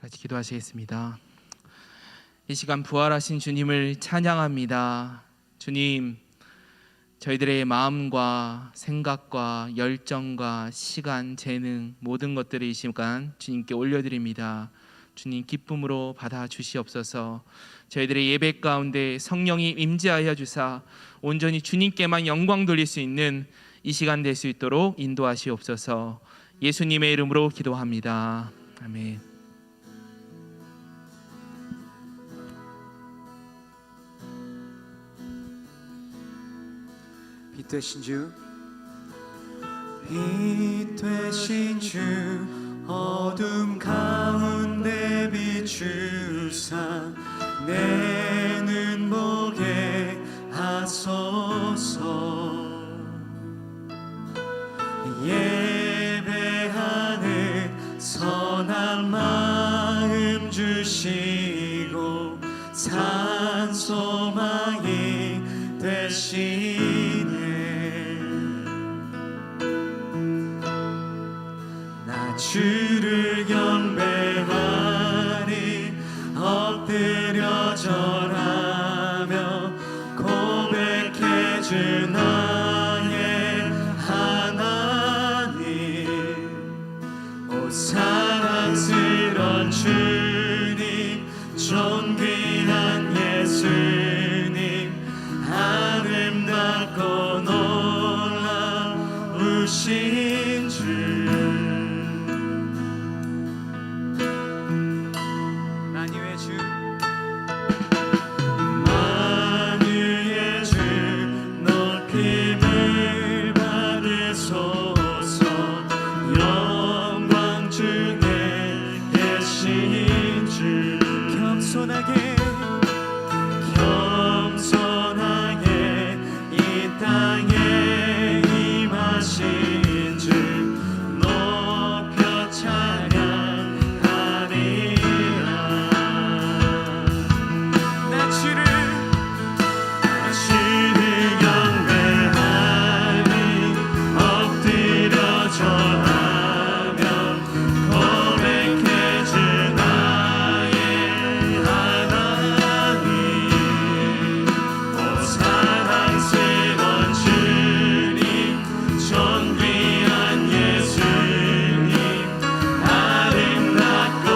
같이 기도하시겠습니다. 이 시간 부활하신 주님을 찬양합니다. 주님, 저희들의 마음과 생각과 열정과 시간, 재능 모든 것들을 이 시간 주님께 올려드립니다. 주님 기쁨으로 받아주시옵소서. 저희들의 예배 가운데 성령이 임재하여 주사 온전히 주님께만 영광 돌릴 수 있는 이 시간 될 수 있도록 인도하시옵소서. 예수님의 이름으로 기도합니다. 아멘. 빛 되신 주, 빛 되신 주, 어둠 가운데 비추사 내 눈 보게 하소서. 예배하는 선한 마음 주시고 산 소망이 되시네. 나 주를 경배하니 엎드려 절하며 고백해 주 나의 하나님. 오 사랑스런 주님, 존귀한 예수님, 아름답고 놀라우신 주. 만유의 주, 만유의 주, 높임을 받으소서. 영광 중에 계신 주, 겸손하게 이 땅에 임하신 주 높여 찬양하리라. 나 주를 경배하니 엎드려 절하며 고백해 주 나의 하나님. 오 사랑스러운 주님, 존귀한 예수님, 아름답고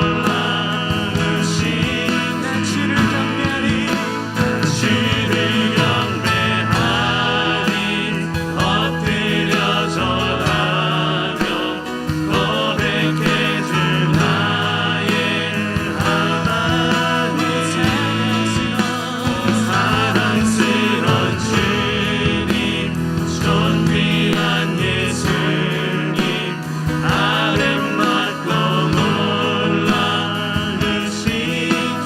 놀라우신 나 주를 경배하니 엎드려 절하며 고백해 주 나의 하나님. 사랑스러운 주님, 존귀한 예수님, 아름답고 놀라우신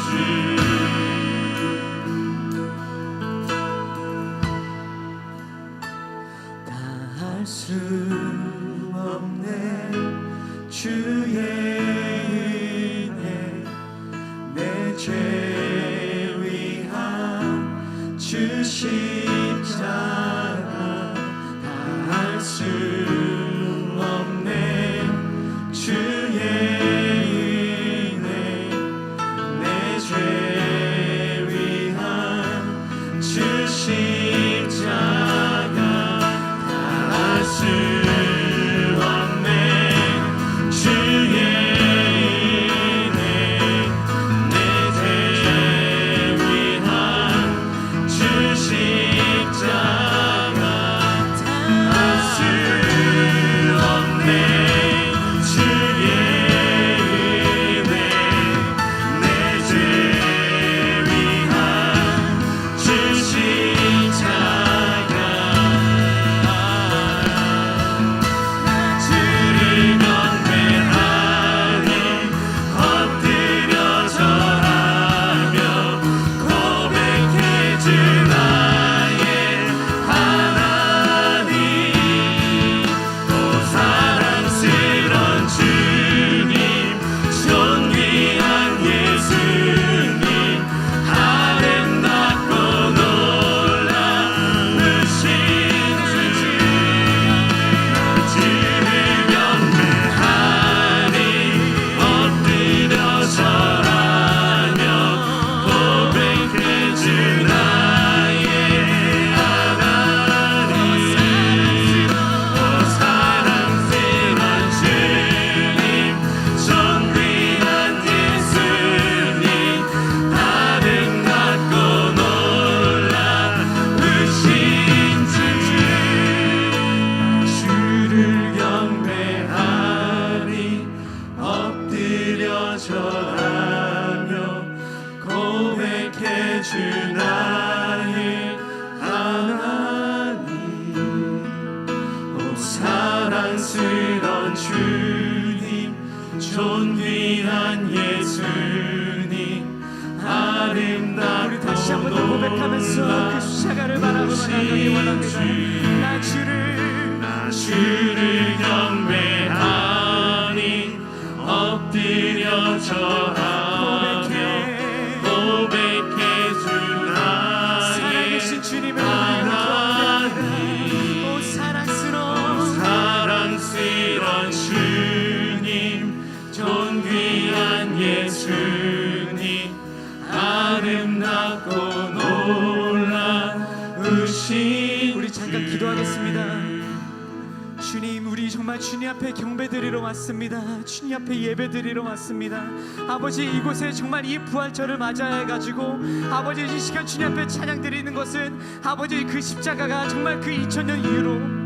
주. 다 할 수 없네 주의 은혜, 내 죄 위한 주 십자가. 다 할 수 없네 주의 은혜, 내 죄 위한 주 십자가. 다 할 수 없네 주 사랑스런 주님 존귀한 예수님 아름답고 우리 다시 한번 더 고백하면서 그 십자가를 바라보며 나가기 원합니다. 나 주를 경배하니 엎드려 절하며 고백해 주 나의 살아계신 주님을 하나님 오 사랑스러운 주님 존귀한 예수님 아름답고 놀라우신 우리 잠깐 기도하겠습니다. 주님, 우리 정말 주님 앞에 경배드리러 왔습니다. 주님 앞에 예배드리러 왔습니다. 아버지, 이곳에 정말 이 부활절을 맞아가지고 아버지 이 시간 주님 앞에 찬양드리는 것은 아버지 그 십자가가 정말 그 2000년 이후로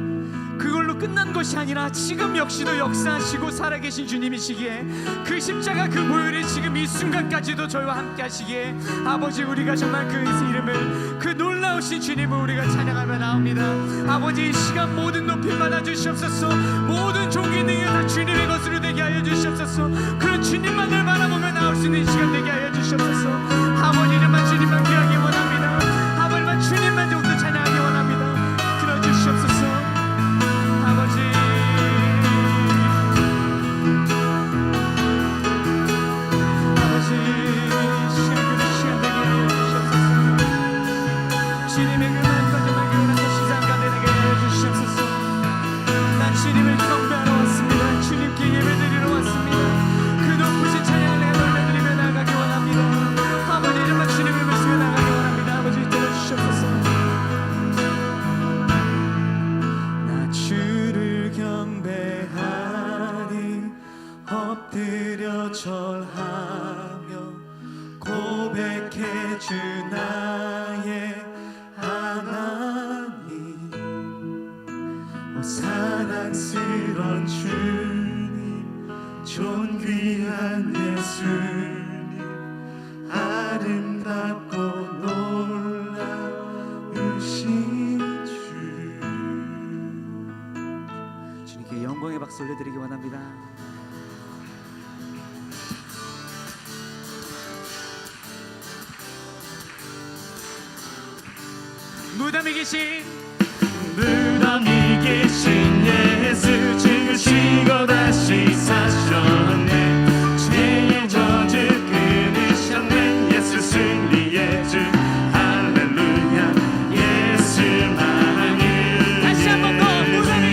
그걸로 끝난 것이 아니라 지금 역시도 역사하시고 살아계신 주님이시기에 그 십자가 그 보혈이 지금 이 순간까지도 저희와 함께 하시기에 아버지 우리가 정말 그 이름을 그 놀라우신 주님을 우리가 찬양하며 나옵니다. 아버지 이 시간 모든 높이 받아 주시옵소서. 모든 존귀 능력 다 주님의 것으로 되게 하여 주시옵소서. 그런 주님만을 바라보며 나올 수 있는 이 시간 되게 하여 주시옵소서. 아버지 이름만 주님만 귀하게 원합니다. 아버지만 주님만 더욱더 찬양하기 원합니다. 들어주시옵소서. 아버지 시간 되게 하여 주시옵소서. 주님의 그 마지막 그런 시간 가되게 하여 주시옵소서. 난 주님을 경배하러 왔습니다. 주님께 예배드리러 왔습니다. 그 높으신 찬양을 내가 돌려드리며 나가기 원합니다. 아버지 이름만 주님을 모시며 나가기 원합니다. 아버지 들어주시옵소서. 주를 경배하니 엎드려 절하며 고백해 주 나의 하나님 오 사랑스러운 주님 존귀한 예수님 아름답고 놀라우신 주님께 영광의 박수 올려드리기 원합니다. 무덤에 계신 예수 죽으시고 다시 사셨네 죄의 저주 끊으셨네 예수 승리의 주 할렐루야 예수만을 다시 한번 더 무덤에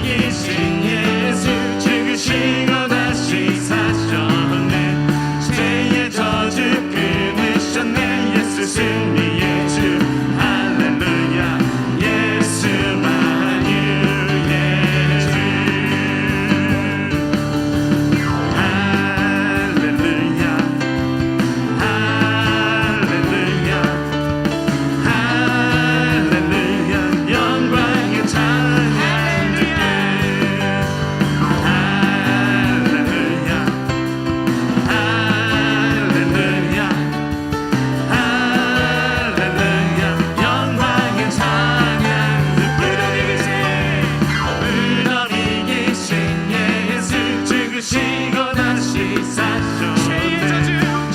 계신 예수 죽으시고 다시 사셨네 죄의 저주 끊으셨네 예수 승리의 주 할렐루야 예수만을 예수 할렐루야 할렐루야 할렐루야 영광의 찬양 할렐루야 할렐루야 할렐루야 영광의 찬양 무덤이 계신 예수 죽으시고 다시 사셨네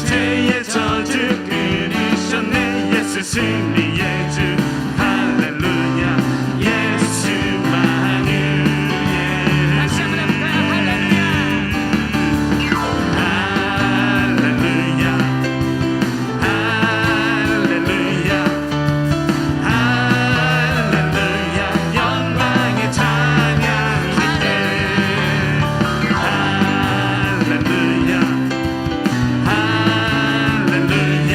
죄의 저주 끊으셨네 예수 승리의 주 할렐루야 예수만을 다시 한번 해볼까요? 할렐루야. 할렐루야 할렐루야 할렐루야 영광의 찬양 할렐루야 할렐루야 할렐루야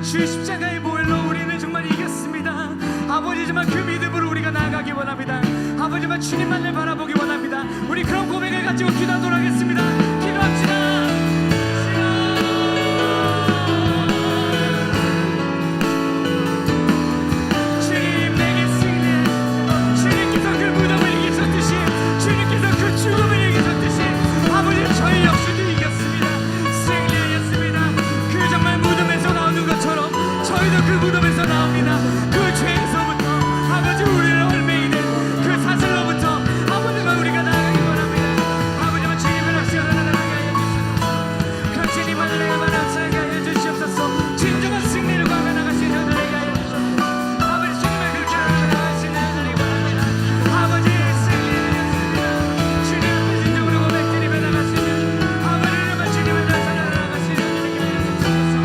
주의 십자가의 보혈로 우리는 정말 이겼습니다. 아버지, 정말 그 믿음으로 우리가 나아가기 원합니다. 아버지만 주님만을 바라보기 원합니다. 우리 그런 고백을 가지고 기도하도록 하겠습니다. 기도합시다. 주님, 내게 승리. 주님께서 그 무덤을 이기셨듯이, 주님께서 그 죽음을 이기셨듯이 아버지, 저희 역시도 이겼습니다. 승리하였습니다. 그 정말 무덤에서 나오는 것처럼 저희도 그 무덤에서 나옵니다. 그 죄에서부터 아버지, 우리를 얽매이는 그 사슬로부터 아버지가 우리가 나아가기 원합니다. 아버지만 주님을 악시하게 하여 주시옵소서. 그 주님만을 내가만 악시하게 하여 주시옵소서. 진정한 승리를 과며 나가시는 저들에게 하여 주시옵소서. 아버지, 주님을 그렇게 나가시는 저들에게 원합니다. 아버지, 승리하였습니다. 주님 앞에 진정으로 고백드리며 나가시는 아버지만 주님을 나가시는 저들에게 하여 주시옵소서.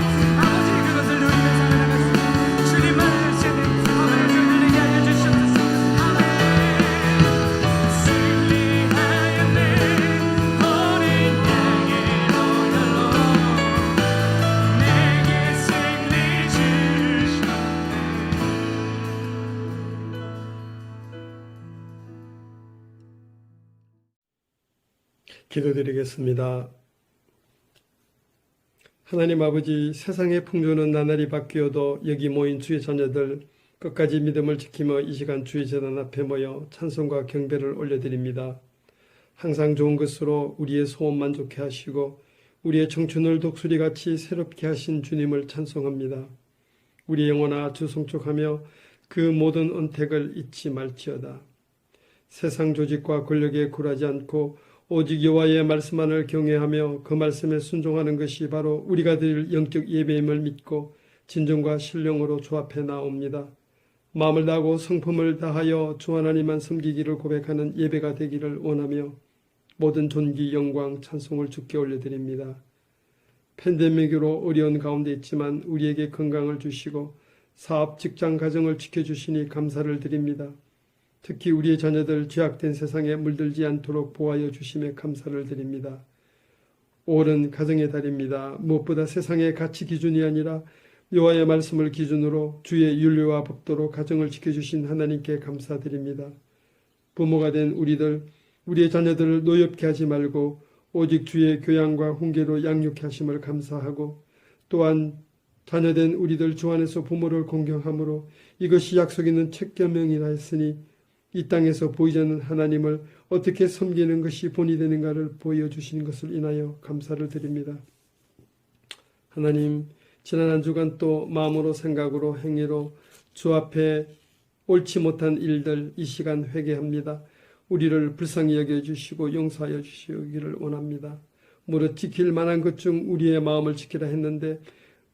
아버지, 그것을 누리며 살아나가시는 주님만 하시는 아버지 저들에게 하여 주시옵소서. 아멘. 승리하였네 어린 양의 보혈로 내게 승리 주셨네. 기도드리겠습니다. 하나님 아버지, 세상의 풍조는 나날이 바뀌어도 여기 모인 주의 자녀들 끝까지 믿음을 지키며 이 시간 주의 제단 앞에 모여 찬송과 경배를 올려드립니다. 항상 좋은 것으로 우리의 소원 만족해 하시고 우리의 청춘을 독수리같이 새롭게 하신 주님을 찬송합니다. 우리의 영혼아, 주 송축하며 그 모든 은택을 잊지 말지어다. 세상 조직과 권력에 굴하지 않고 오직 여호와의 말씀만을 경외하며 그 말씀에 순종하는 것이 바로 우리가 드릴 영적 예배임을 믿고 진정과 신령으로 주 앞에 나옵니다. 마음을 다하고 성품을 다하여 주 하나님만 섬기기를 고백하는 예배가 되기를 원하며 모든 존귀, 영광, 찬송을 주께 올려드립니다. 팬데믹으로 어려운 가운데 있지만 우리에게 건강을 주시고 사업, 직장, 가정을 지켜주시니 감사를 드립니다. 특히 우리의 자녀들 죄악된 세상에 물들지 않도록 보호하여 주심에 감사를 드립니다. 5월은 가정의 달입니다. 무엇보다 세상의 가치 기준이 아니라 여호와의 말씀을 기준으로 주의 윤리와 법도로 가정을 지켜주신 하나님께 감사드립니다. 부모가 된 우리의 자녀들을 노엽게 하지 말고 오직 주의 교양과 훈계로 양육해 하심을 감사하고 또한 자녀된 우리들 주 안에서 부모를 공경함으로 이것이 약속 있는 책견명이라 했으니 이 땅에서 보이지 않는 하나님을 어떻게 섬기는 것이 본이 되는가를 보여주신 것을 인하여 감사를 드립니다. 하나님, 지난 한 주간 또 마음으로 생각으로 행위로 주 앞에 옳지 못한 일들 이 시간 회개합니다. 우리를 불쌍히 여겨주시고 용서하여 주시기를 원합니다. 무릇 지킬 만한 것 중 우리의 마음을 지키라 했는데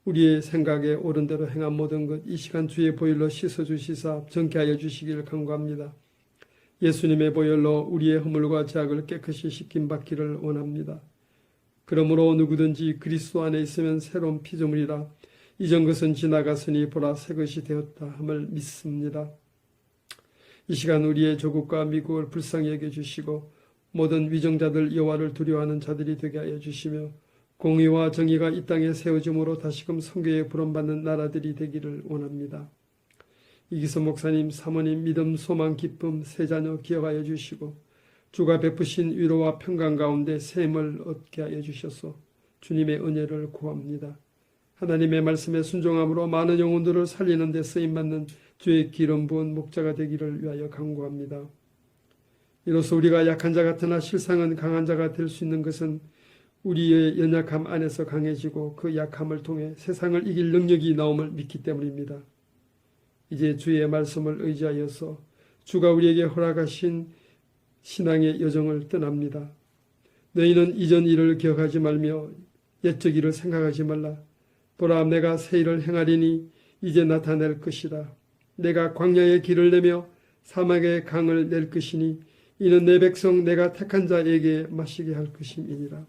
우리의 생각에 옳은 대로 행한 모든 것 이 시간 주의 보혈로 씻어주시사 정케하여 주시기를 간구합니다. 예수님의 보혈로 우리의 허물과 죄악을 깨끗이 씻김받기를 원합니다. 그러므로 누구든지 그리스도 안에 있으면 새로운 피조물이라 이전 것은 지나갔으니 보라 새 것이 되었다 함을 믿습니다. 이 시간 우리의 조국과 미국을 불쌍히 여겨주시고 모든 위정자들 여호와를 두려워하는 자들이 되게 하여 주시며 공의와 정의가 이 땅에 세워짐으로 다시금 선교에 부름받는 나라들이 되기를 원합니다. 이기서 목사님, 사모님, 믿음, 소망, 기쁨, 세 자녀 기억하여 주시고 주가 베푸신 위로와 평강 가운데 샘을 얻게 하여 주셔서 주님의 은혜를 구합니다. 하나님의 말씀에 순종함으로 많은 영혼들을 살리는 데 쓰임받는 주의 기름 부은 목자가 되기를 위하여 간구합니다. 이로써 우리가 약한 자 같으나 실상은 강한 자가 될 수 있는 것은 우리의 연약함 안에서 강해지고 그 약함을 통해 세상을 이길 능력이 나옴을 믿기 때문입니다. 이제 주의 말씀을 의지하여서 주가 우리에게 허락하신 신앙의 여정을 떠납니다. 너희는 이전 일을 기억하지 말며 옛적 일을 생각하지 말라. 보라, 내가 새 일을 행하리니 이제 나타낼 것이라. 내가 광야에 길을 내며 사막에 강을 낼 것이니 이는 내 백성 내가 택한 자에게 마시게 할 것임이니라.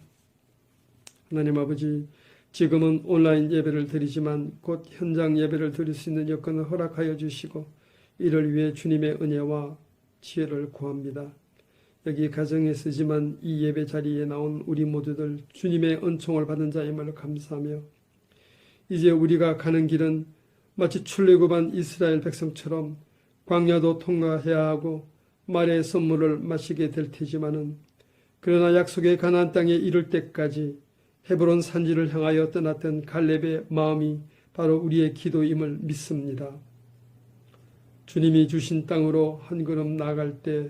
하나님 아버지, 지금은 온라인 예배를 드리지만 곧 현장 예배를 드릴 수 있는 여건을 허락하여 주시고 이를 위해 주님의 은혜와 지혜를 구합니다. 여기 가정에 쓰지만 이 예배 자리에 나온 우리 모두들 주님의 은총을 받은 자임을 감사하며 이제 우리가 가는 길은 마치 출애굽한 이스라엘 백성처럼 광야도 통과해야 하고 말의 선물을 마시게 될 테지만은 그러나 약속의 가나안 땅에 이를 때까지 헤브론 산지를 향하여 떠났던 갈렙의 마음이 바로 우리의 기도임을 믿습니다. 주님이 주신 땅으로 한 걸음 나아갈 때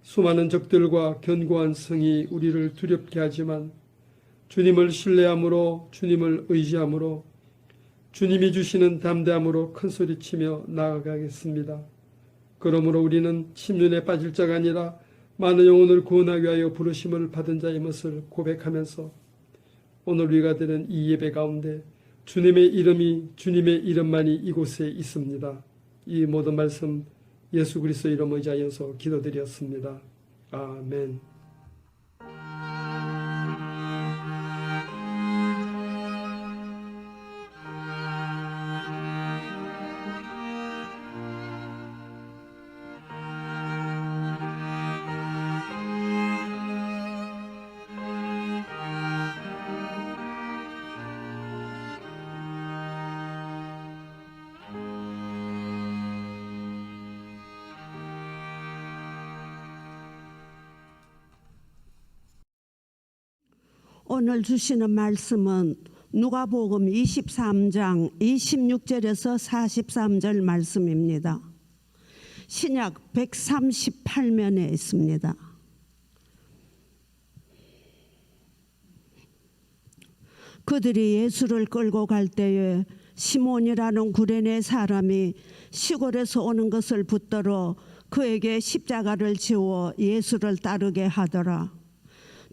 수많은 적들과 견고한 성이 우리를 두렵게 하지만 주님을 신뢰함으로 주님을 의지함으로 주님이 주시는 담대함으로 큰소리치며 나아가겠습니다. 그러므로 우리는 침륜에 빠질 자가 아니라 많은 영혼을 구원하기 위하여 부르심을 받은 자의 것을 고백하면서 오늘 우리가 드리는 이 예배 가운데 주님의 이름만이 이곳에 있습니다. 이 모든 말씀 예수 그리스도 이름 의지하여서 기도드렸습니다. 아멘. 오늘 주시는 말씀은 누가복음 23장 26절에서 43절 말씀입니다. 신약 138면에 있습니다. 그들이 예수를 끌고 갈 때에 시몬이라는 구레네 사람이 시골에서 오는 것을 붙들어 그에게 십자가를 지워 예수를 따르게 하더라.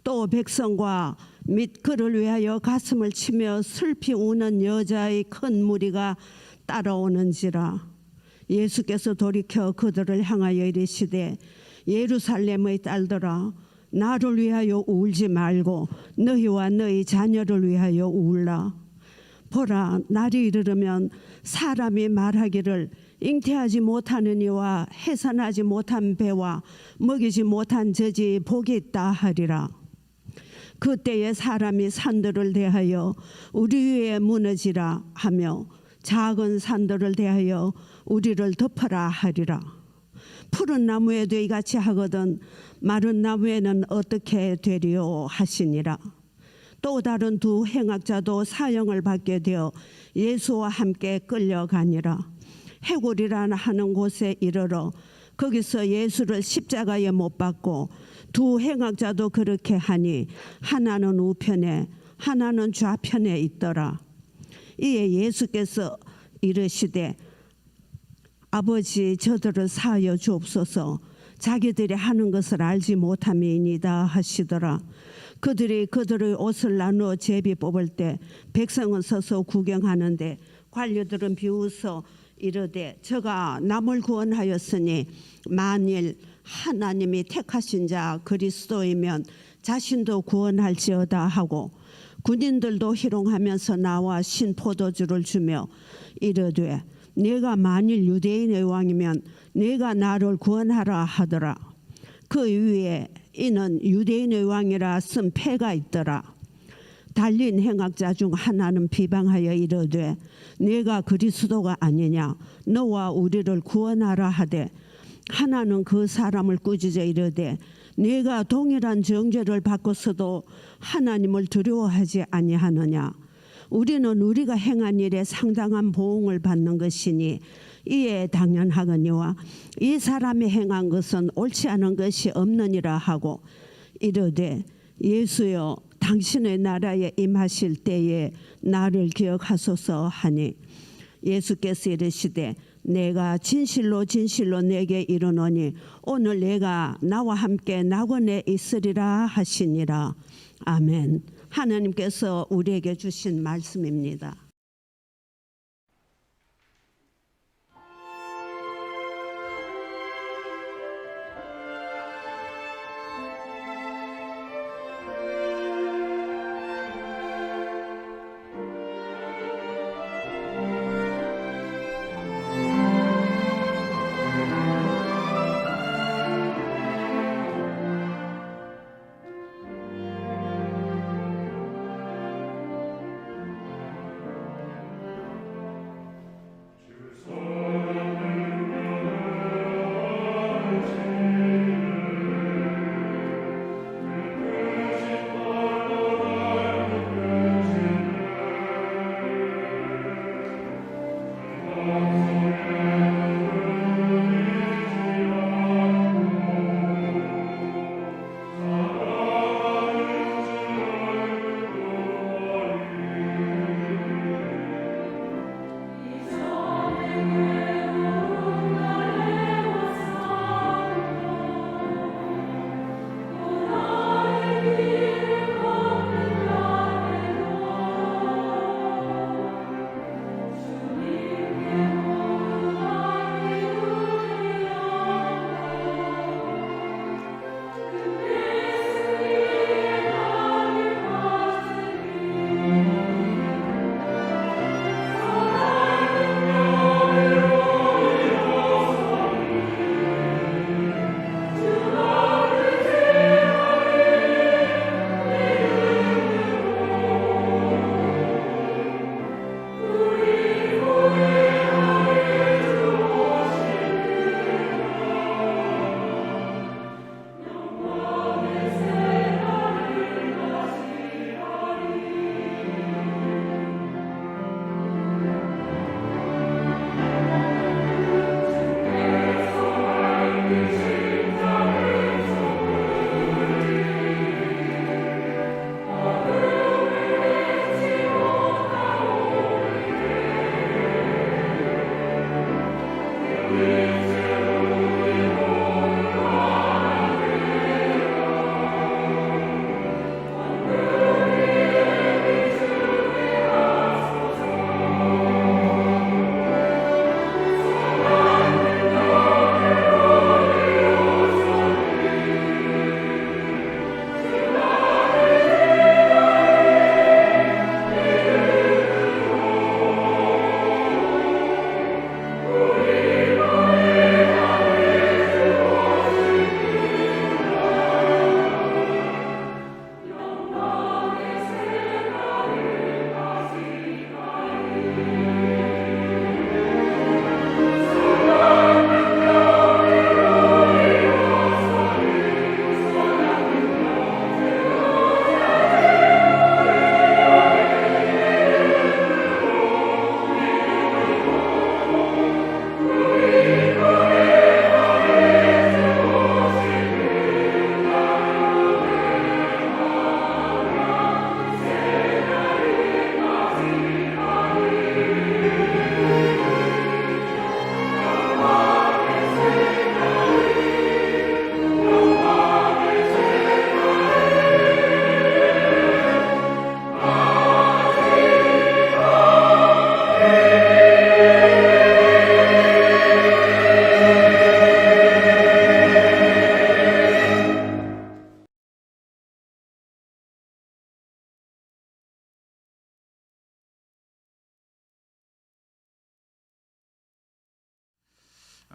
또 백성과 및 그를 위하여 가슴을 치며 슬피 우는 여자의 큰 무리가 따라오는지라. 예수께서 돌이켜 그들을 향하여 이르시되 예루살렘의 딸들아 나를 위하여 울지 말고 너희와 너희 자녀를 위하여 울라. 보라, 날이 이르르면 사람이 말하기를 잉태하지 못하는 이와 해산하지 못한 배와 먹이지 못한 젖이 복이 있다 하리라. 그때에 사람이 산들을 대하여 우리 위에 무너지라 하며 작은 산들을 대하여 우리를 덮어라 하리라. 푸른 나무에도 이같이 하거든 마른 나무에는 어떻게 되리요 하시니라. 또 다른 두 행악자도 사형을 받게 되어 예수와 함께 끌려가니라. 해골이라 하는 곳에 이르러 거기서 예수를 십자가에 못 박고 두 행악자도 그렇게 하니 하나는 우편에 하나는 좌편에 있더라. 이에 예수께서 이르시되 아버지 저들을 사하여 주옵소서 자기들이 하는 것을 알지 못함이니이다 하시더라. 그들이 그들의 옷을 나누어 제비 뽑을 때 백성은 서서 구경하는데 관료들은 비웃어 이르되 저가 남을 구원하였으니 만일 하나님이 택하신 자 그리스도이면 자신도 구원할지어다 하고 군인들도 희롱하면서 나와 신포도주를 주며 이르되 내가 만일 유대인의 왕이면 내가 나를 구원하라 하더라. 그 위에 이는 유대인의 왕이라 쓴 패가 있더라. 달린 행악자 중 하나는 비방하여 이르되 내가 그리스도가 아니냐 너와 우리를 구원하라 하되 하나는 그 사람을 꾸짖어 이르되 내가 동일한 정죄를 받고서도 하나님을 두려워하지 아니하느냐. 우리는 우리가 행한 일에 상당한 보응을 받는 것이니 이에 당연하거니와 이 사람이 행한 것은 옳지 않은 것이 없느니라 하고 이르되 예수여 당신의 나라에 임하실 때에 나를 기억하소서 하니 예수께서 이르시되 내가 진실로 진실로 내게 이르노니 오늘 내가 나와 함께 낙원에 있으리라 하시니라. 아멘. 하나님께서 우리에게 주신 말씀입니다.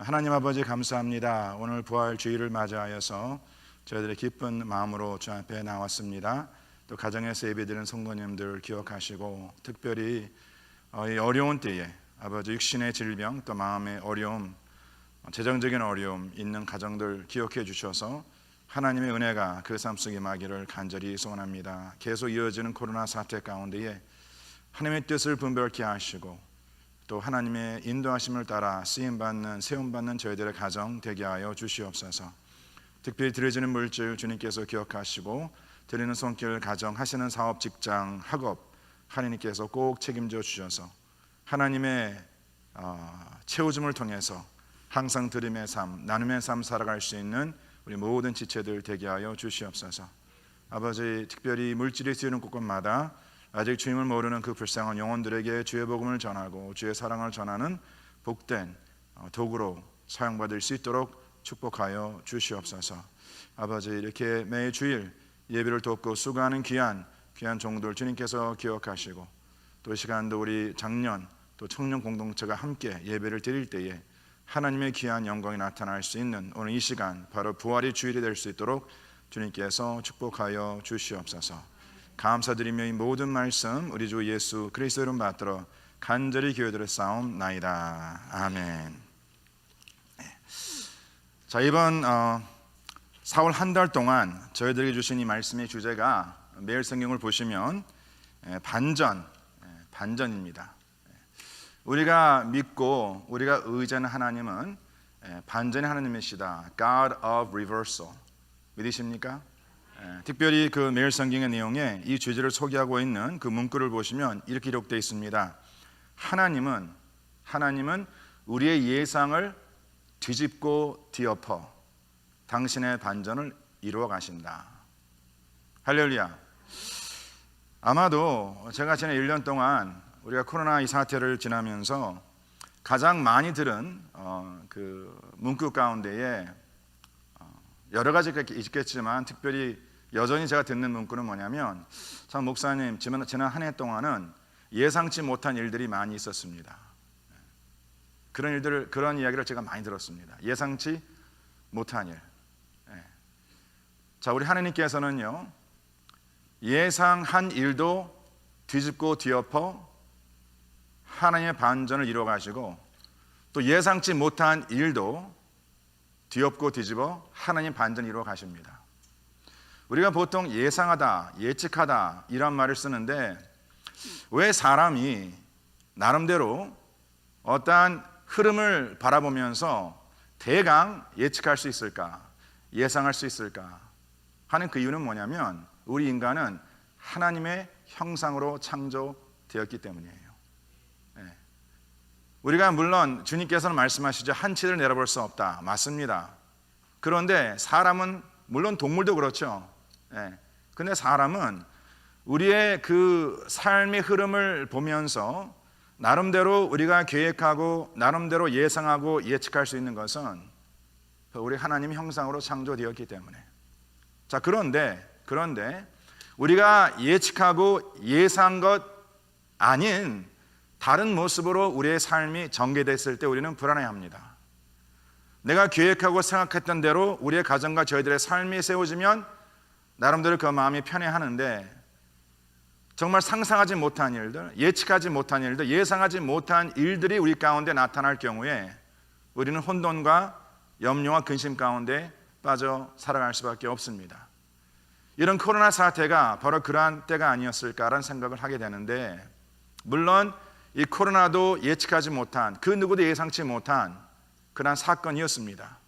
하나님 아버지 감사합니다. 오늘 부활 주일을 맞이하여서 저희들의 기쁜 마음으로 주 앞에 나왔습니다. 또 가정에서 예배드리는 성도님들 기억하시고 특별히 이 어려운 때에 아버지 육신의 질병 또 마음의 어려움 재정적인 어려움 있는 가정들 기억해 주셔서 하나님의 은혜가 그 삶 속에 임하기를 간절히 소원합니다. 계속 이어지는 코로나 사태 가운데에 하나님의 뜻을 분별케 하시고 또 하나님의 인도하심을 따라 쓰임받는 세움받는 저희들의 가정 되게 하여 주시옵소서. 특별히 드려지는 물질 주님께서 기억하시고 드리는 손길 가정 하시는 사업 직장 학업 하나님께서 꼭 책임져 주셔서 하나님의 채워줌을 통해서 항상 드림의 삶 나눔의 삶 살아갈 수 있는 우리 모든 지체들 되게 하여 주시옵소서. 아버지 특별히 물질이 쓰이는 곳곳마다 아직 주님을 모르는 그 불쌍한 영혼들에게 주의 복음을 전하고 주의 사랑을 전하는 복된 도구로 사용받을 수 있도록 축복하여 주시옵소서. 아버지 이렇게 매 주일 예배를 돕고 수고하는 귀한 종들 주님께서 기억하시고 또 이 시간도 우리 장년 또 청년 공동체가 함께 예배를 드릴 때에 하나님의 귀한 영광이 나타날 수 있는 오늘 이 시간 바로 부활의 주일이 될 수 있도록 주님께서 축복하여 주시옵소서. 감사드리며 이 모든 말씀 우리 주 예수 그리스도 이름 받들어 간절히 기도드려 싸움나이다. 아멘. 자, 이번 4월 한 달 동안 저희들에게 주신 이 말씀의 주제가 매일 성경을 보시면 반전입니다. 우리가 믿고 우리가 의지하는 하나님은 반전의 하나님이시다. God of reversal. 믿으십니까? 특별히 그 매일 성경의 내용에 이 주제를 소개하고 있는 그 문구를 보시면 이렇게 기록되어 있습니다. 하나님은 우리의 예상을 뒤집고 뒤엎어 당신의 반전을 이루어 가신다. 할렐루야. 아마도 제가 지난 1년 동안 우리가 코로나 이 사태를 지나면서 가장 많이 들은 그 문구 가운데에 여러 가지가 있겠지만 특별히 여전히 제가 듣는 문구는 뭐냐면 참 목사님 지난 한 해 동안은 예상치 못한 일들이 많이 있었습니다. 그런 이야기를 제가 많이 들었습니다. 예상치 못한 일. 자, 우리 하나님께서는요 예상한 일도 뒤집고 뒤엎어 하나님의 반전을 이루어 가시고 또 예상치 못한 일도 뒤엎고 뒤집어 하나님 반전을 이루어 가십니다. 우리가 보통 예상하다, 예측하다 이런 말을 쓰는데 왜 사람이 나름대로 어떠한 흐름을 바라보면서 대강 예측할 수 있을까, 예상할 수 있을까 하는 그 이유는 뭐냐면 우리 인간은 하나님의 형상으로 창조되었기 때문이에요. 우리가 물론 주님께서는 말씀하시죠. 한치를 내려볼 수 없다. 맞습니다. 그런데 사람은 물론 동물도 그렇죠. 근데 사람은 우리의 그 삶의 흐름을 보면서 나름대로 우리가 계획하고 나름대로 예상하고 예측할 수 있는 것은 우리 하나님 형상으로 창조되었기 때문에. 자, 그런데 우리가 예측하고 예상한 것 아닌 다른 모습으로 우리의 삶이 전개됐을 때 우리는 불안해합니다. 내가 계획하고 생각했던 대로 우리의 가정과 저희들의 삶이 세워지면 나름대로 그 마음이 편해하는데, 정말 상상하지 못한 일들, 예측하지 못한 일들, 예상하지 못한 일들이 우리 가운데 나타날 경우에 우리는 혼돈과 염려와 근심 가운데 빠져 살아갈 수밖에 없습니다. 이런 코로나 사태가 바로 그러한 때가 아니었을까라는 생각을 하게 되는데, 물론 이 코로나도 예측하지 못한, 그 누구도 예상치 못한 그러한 사건이었습니다.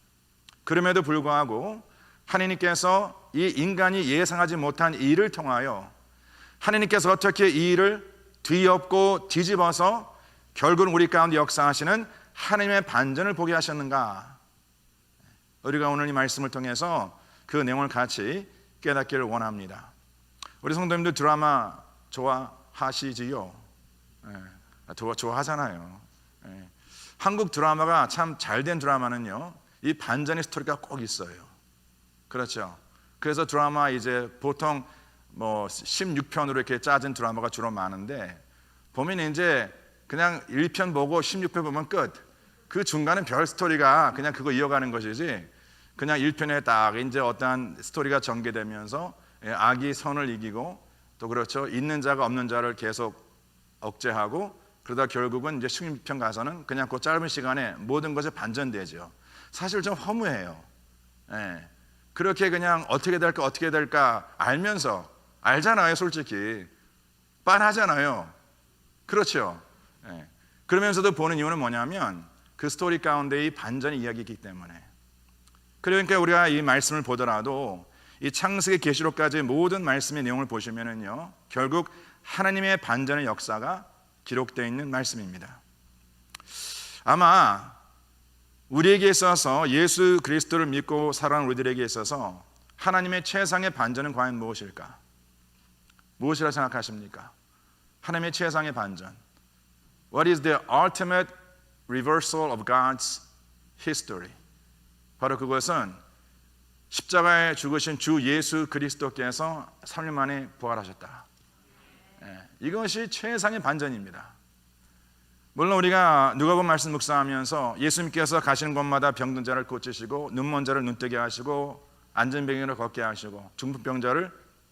그럼에도 불구하고 하나님께서 이 인간이 예상하지 못한 이 일을 통하여 하나님께서 어떻게 이 일을 뒤엎고 뒤집어서 결국은 우리 가운데 역사하시는 하나님의 반전을 보게 하셨는가? 우리가 오늘 이 말씀을 통해서 그 내용을 같이 깨닫기를 원합니다. 우리 성도님들 드라마 좋아하시지요? 좋아하잖아요. 한국 드라마가 참 잘된 드라마는요, 이 반전의 스토리가 꼭 있어요. 그렇죠? 그래서 드라마 이제 보통 뭐 16편으로 이렇게 짜진 드라마가 주로 많은데, 보면 이제 그냥 1편 보고 16편 보면 끝. 그 중간은 별 스토리가 그냥 그거 이어가는 것이지, 그냥 1편에 딱 이제 어떠한 스토리가 전개되면서 악이 선을 이기고, 또 그렇죠, 있는 자가 없는 자를 계속 억제하고, 그러다 결국은 이제 16편 가서는 그냥 그 짧은 시간에 모든 것이 반전되죠. 사실 좀 허무해요. 그렇게 그냥 어떻게 될까 알면서, 알잖아요, 솔직히 빤하잖아요. 그렇죠? 그러면서도 보는 이유는 뭐냐면 그 스토리 가운데 이 반전의 이야기이기 때문에. 그러니까 우리가 이 말씀을 보더라도 이 창세기 계시록까지 모든 말씀의 내용을 보시면은요, 결국 하나님의 반전의 역사가 기록되어 있는 말씀입니다. 아마 우리에게 있어서, 예수 그리스도를 믿고 살아가는 우리들에게 있어서 하나님의 최상의 반전은 과연 무엇일까? 무엇이라 생각하십니까? 하나님의 최상의 반전. What is the ultimate reversal of God's history? 바로 그것은 십자가에 죽으신 주 예수 그리스도께서 3일 만에 부활하셨다. 이것이 최상의 반전입니다. 물론 우리가 누가복음 말씀 묵상하면서 예수님께서 가시는 곳마다 병든 자를 고치시고, 눈먼 자를 눈뜨게 하시고, 안전병이로 걷게 하시고, 중풍병자를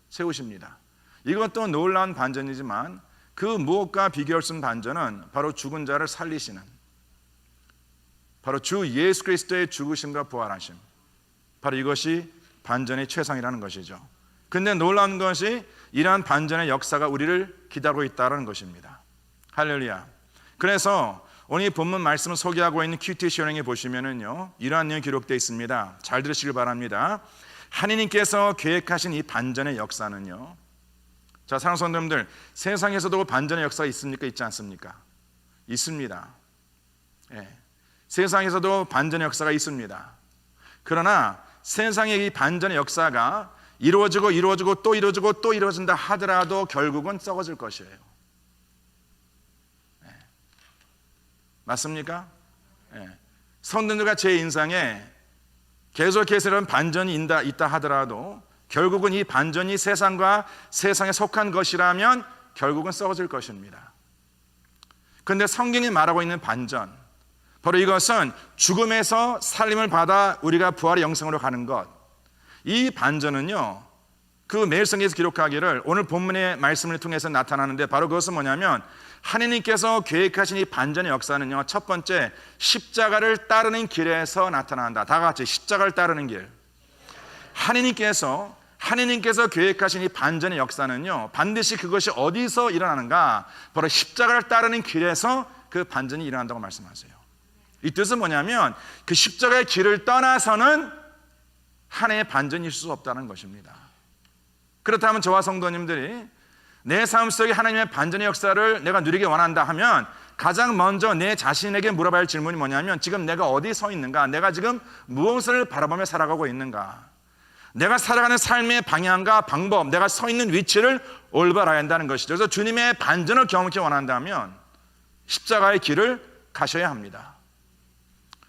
세우십니다. 이것도 놀라운 반전이지만 그 무엇과 비교할 수 없는 반전은 바로 죽은 자를 살리시는, 바로 주 예수 그리스도의 죽으심과 부활하심, 바로 이것이 반전의 최상이라는 것이죠. 근데 놀라운 것이 이러한 반전의 역사가 우리를 기다리고 있다는 것입니다. 할렐루야. 그래서 오늘 이 본문 말씀을 소개하고 있는 큐티 시어링에 보시면은요, 이러한 내용이 기록되어 있습니다. 잘 들으시길 바랍니다. 하나님께서 계획하신 이 반전의 역사는요, 자, 사랑하는 성도님들, 세상에서도 반전의 역사가 있습니까? 있지 않습니까? 있습니다. 세상에서도 반전의 역사가 있습니다. 그러나 세상의 이 반전의 역사가 이루어지고 또 이루어지고 또 이루어진다 하더라도 결국은 썩어질 것이에요. 맞습니까? 성도들과 제 인생에 계속해서 이런 반전이 있다 하더라도 결국은 이 반전이 세상과 세상에 속한 것이라면 결국은 썩어질 것입니다. 그런데 성경이 말하고 있는 반전, 바로 이것은 죽음에서 살림을 받아 우리가 부활의 영생으로 가는 것, 이 반전은요, 그 매일성에서 기록하기를 오늘 본문의 말씀을 통해서 나타나는데, 바로 그것은 뭐냐면 하나님께서 계획하신 이 반전의 역사는요, 첫 번째 십자가를 따르는 길에서 나타난다. 다 같이 십자가를 따르는 길. 하나님께서 계획하신 이 반전의 역사는요, 반드시 그것이 어디서 일어나는가? 바로 십자가를 따르는 길에서 그 반전이 일어난다고 말씀하세요. 이 뜻은 뭐냐면 그 십자가의 길을 떠나서는 하나님의 반전이 있을 수 없다는 것입니다. 그렇다면 저와 성도님들이 내 삶 속에 하나님의 반전의 역사를 내가 누리기 원한다 하면 가장 먼저 내 자신에게 물어봐야 할 질문이 뭐냐면 지금 내가 어디 서 있는가? 내가 지금 무엇을 바라보며 살아가고 있는가? 내가 살아가는 삶의 방향과 방법, 내가 서 있는 위치를 올바로 한다는 것이죠. 그래서 주님의 반전을 경험하기 원한다면 십자가의 길을 가셔야 합니다.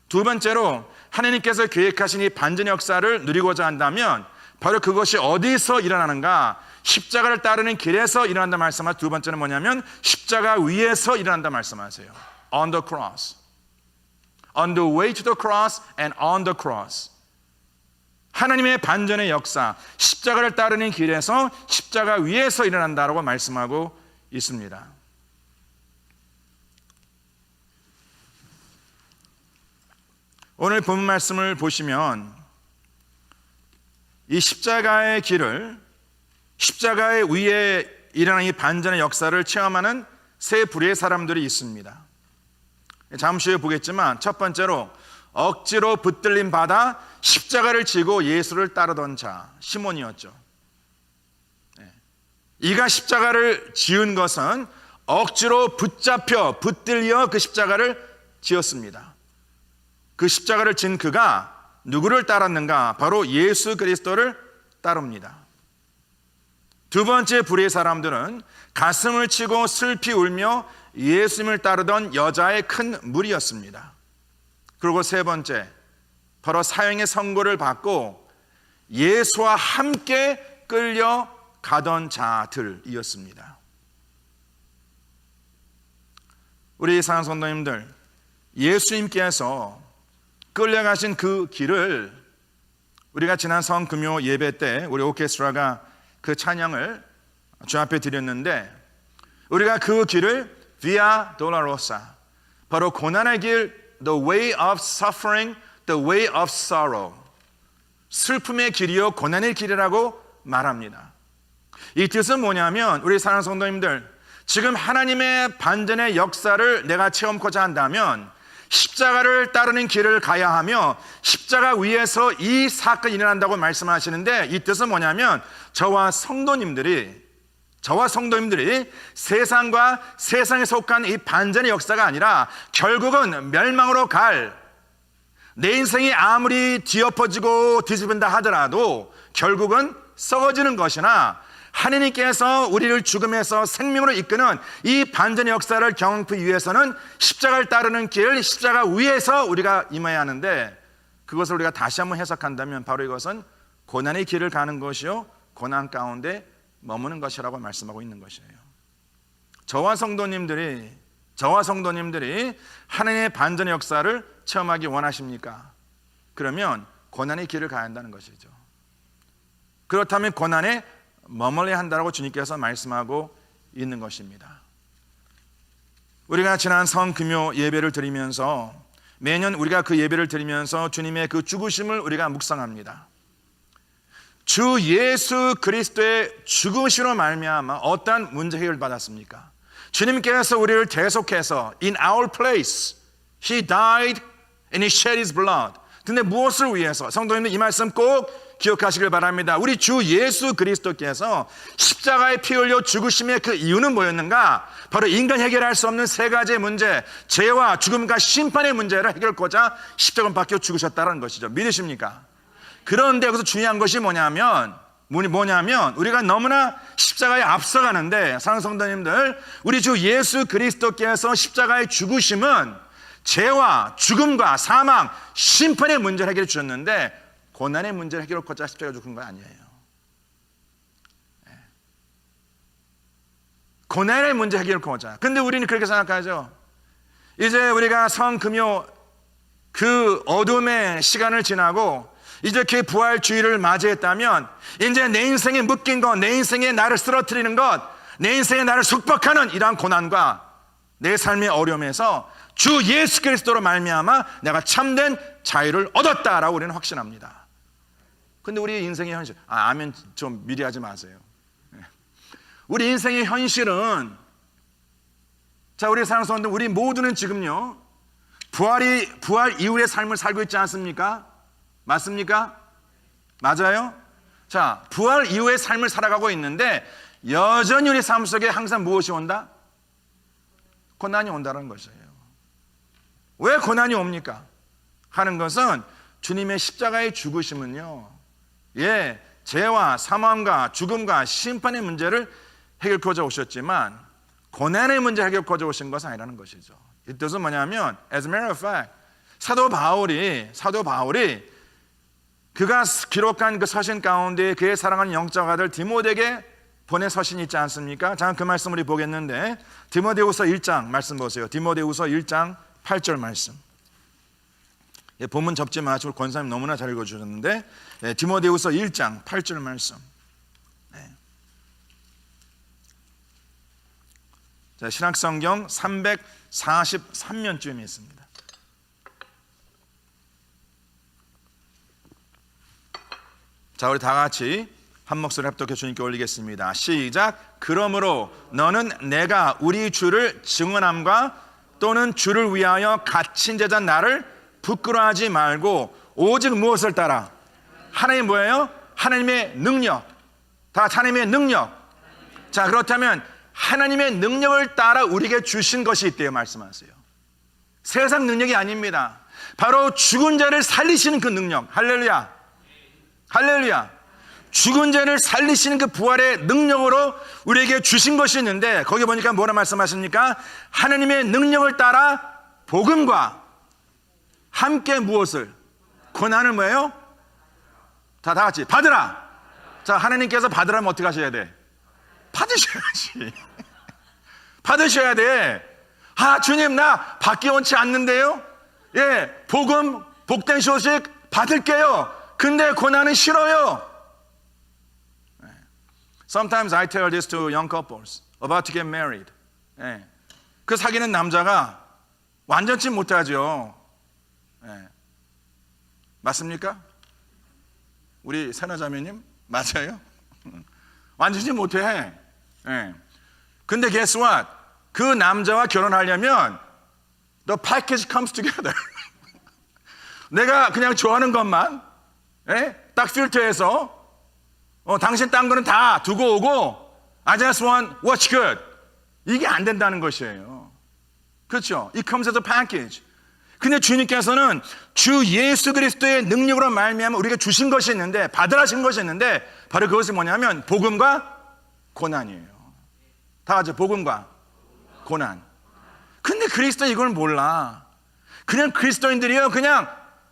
두 번째로 하나님께서 계획하신 이 반전 역사를 누리고자 한다면 바로 그것이 어디서 일어나는가? 십자가를 따르는 길에서 일어난다 말씀하고, 두 번째는 뭐냐면 십자가 위에서 일어난다 말씀하세요. On the cross. On the way to the cross and on the cross. 하나님의 반전의 역사, 십자가를 따르는 길에서 십자가 위에서 일어난다라고 말씀하고 있습니다. 오늘 본문 말씀을 보시면 이 십자가의 길을, 십자가의 위에 일어나는 이 반전의 역사를 체험하는 세 부류의 사람들이 있습니다. 잠시 후에 보겠지만 첫 번째로 억지로 붙들림 받아 십자가를 지고 예수를 따르던 자, 시몬이었죠. 이가 십자가를 지은 것은 억지로 붙들려 그 십자가를 지었습니다. 그 십자가를 진 그가 누구를 따랐는가? 바로 예수 그리스도를 따릅니다. 두 번째 부류의 사람들은 가슴을 치고 슬피 울며 예수님을 따르던 여자의 큰 무리였습니다. 그리고 세 번째, 바로 사형의 선고를 받고 예수와 함께 끌려가던 자들이었습니다. 우리 사랑하는 성도님들, 예수님께서 끌려가신 그 길을 우리가 지난 성금요 예배 때 우리 오케스트라가 그 찬양을 주 앞에 드렸는데, 우리가 그 길을 Via Dolorosa, 바로 고난의 길, The way of suffering, the way of sorrow, 슬픔의 길이요 고난의 길이라고 말합니다. 이 뜻은 뭐냐면, 우리 사랑하는 성도님들, 지금 하나님의 반전의 역사를 내가 체험하고자 한다면 십자가를 따르는 길을 가야 하며 십자가 위에서 이 사건이 일어난다고 말씀하시는데, 이 뜻은 뭐냐면 저와 성도님들이 세상과 세상에 속한 이 반전의 역사가 아니라 결국은 멸망으로 갈, 내 인생이 아무리 뒤엎어지고 뒤집은다 하더라도 결국은 썩어지는 것이나 하느님께서 우리를 죽음에서 생명으로 이끄는 이 반전의 역사를 경험하기 위해서는 십자가를 따르는 길, 십자가 위에서 우리가 임해야 하는데, 그것을 우리가 다시 한번 해석한다면 바로 이것은 고난의 길을 가는 것이요 고난 가운데 머무는 것이라고 말씀하고 있는 것이에요. 저와 성도님들이 하나님의 반전의 역사를 체험하기 원하십니까? 그러면 고난의 길을 가야 한다는 것이죠. 그렇다면 고난에 머물러야 한다고 주님께서 말씀하고 있는 것입니다. 우리가 지난 성금요 예배를 드리면서, 매년 우리가 그 예배를 드리면서 주님의 그 죽으심을 우리가 묵상합니다. 주 예수 그리스도의 죽으심으로 말미암아 어떠한 문제 해결을 받았습니까? 주님께서 우리를 대속해서 in our place He died and He shed His blood. 근데 무엇을 위해서? 성도님들, 이 말씀 꼭 기억하시길 바랍니다. 우리 주 예수 그리스도께서 십자가에 피 흘려 죽으심의 그 이유는 뭐였는가? 바로 인간이 해결할 수 없는 세 가지의 문제, 죄와 죽음과 심판의 문제를 해결하고자 십자가에 박혀 죽으셨다는 것이죠. 믿으십니까? 그런데 여기서 중요한 것이 뭐냐면 우리가 너무나 십자가에 앞서가는데, 사랑하는 성도님들, 우리 주 예수 그리스도께서 십자가의 죽으심은 죄와 죽음과 사망, 심판의 문제를 해결해 주셨는데 고난의 문제를 해결하고자 십자가에 죽은 건 아니에요. 고난의 문제 해결하고자. 근데 우리는 그렇게 생각하죠. 이제 우리가 성금요 그 어둠의 시간을 지나고 이제 그 부활주의를 맞이했다면 이제 내 인생에 묶인 것, 내 인생에 나를 쓰러뜨리는 것, 내 인생에 나를束縛하는 이러한 고난과 내 삶의 어려움에서 주 예수 그리스도로 말미암아 내가 참된 자유를 얻었다라고 우리는 확신합니다. 근데 우리 인생의 현실, 아멘 좀 미리 하지 마세요. 우리 인생의 현실은, 자, 우리 사랑하는 성도들, 우리 모두는 지금요 부활 이후의 삶을 살고 있지 않습니까? 맞습니까? 맞아요? 자, 부활 이후의 삶을 살아가고 있는데 여전히 우리 삶 속에 항상 무엇이 온다? 고난이 온다는 것이에요. 왜 고난이 옵니까? 하는 것은 주님의 십자가의 죽으심은요, 죄와 사망과 죽음과 심판의 문제를 해결하고자 오셨지만 고난의 문제 해결하고자 오신 것은 아니라는 것이죠. 이 뜻은 뭐냐면, as a matter of fact, 사도 바울이 그가 기록한 그 서신 가운데 그의 사랑하는 영적 아들 디모데에게 보낸 서신이 있지 않습니까? 잠깐 그 말씀 우리 보겠는데, 디모데후서 1장 말씀 보세요. 디모데후서 1장 8절 말씀. 본문 접지 마시고 권사님 너무나 잘 읽어주셨는데, 디모데후서 1장 8절 말씀. 자, 신약성경 343면쯤에 있습니다. 자, 우리 다 같이 한 목소리 합독해 주님께 올리겠습니다. 시작. 그러므로 너는 내가 우리 주를 증언함과 또는 주를 위하여 갇힌 제자 나를 부끄러워하지 말고 오직 무엇을 따라? 하나님 뭐예요? 하나님의 능력. 다 하나님의 능력. 자, 그렇다면 하나님의 능력을 따라 우리에게 주신 것이 있대요. 말씀하세요. 세상 능력이 아닙니다. 바로 죽은 자를 살리시는 그 능력. 할렐루야. 할렐루야. 죽은 자를 살리시는 그 부활의 능력으로 우리에게 주신 것이 있는데, 거기 보니까 뭐라 말씀하십니까? 하나님의 능력을 따라 복음과 함께 무엇을? 고난을 뭐예요? 다 같이 받으라. 자, 하나님께서 받으라면 어떻게 하셔야 돼? 받으셔야지. 받으셔야 돼. 아, 주님 나 받기 원치 않는데요. 복음 복된 소식 받을게요. 근데 고난은 싫어요. Sometimes I tell this to young couples about to get married. 그 사귀는 남자가 완전치 못하죠. 맞습니까? 우리 세나자매님 맞아요? 완전치 못해. 근데 guess what? 그 남자와 결혼하려면 the package comes together. 내가 그냥 좋아하는 것만 딱 필터해서 당신 딴 거는 다 두고 오고 I just want what's good. 이게 안 된다는 것이에요. 그렇죠? It comes as a package. 근데 주님께서는 주 예수 그리스도의 능력으로 말미암아 우리가 주신 것이 있는데, 받으라신 것이 있는데, 바로 그것이 뭐냐면 복음과 고난이에요. 다 같이 복음과 고난. 근데 그리스도 이걸 몰라. 그냥 그리스도인들이요,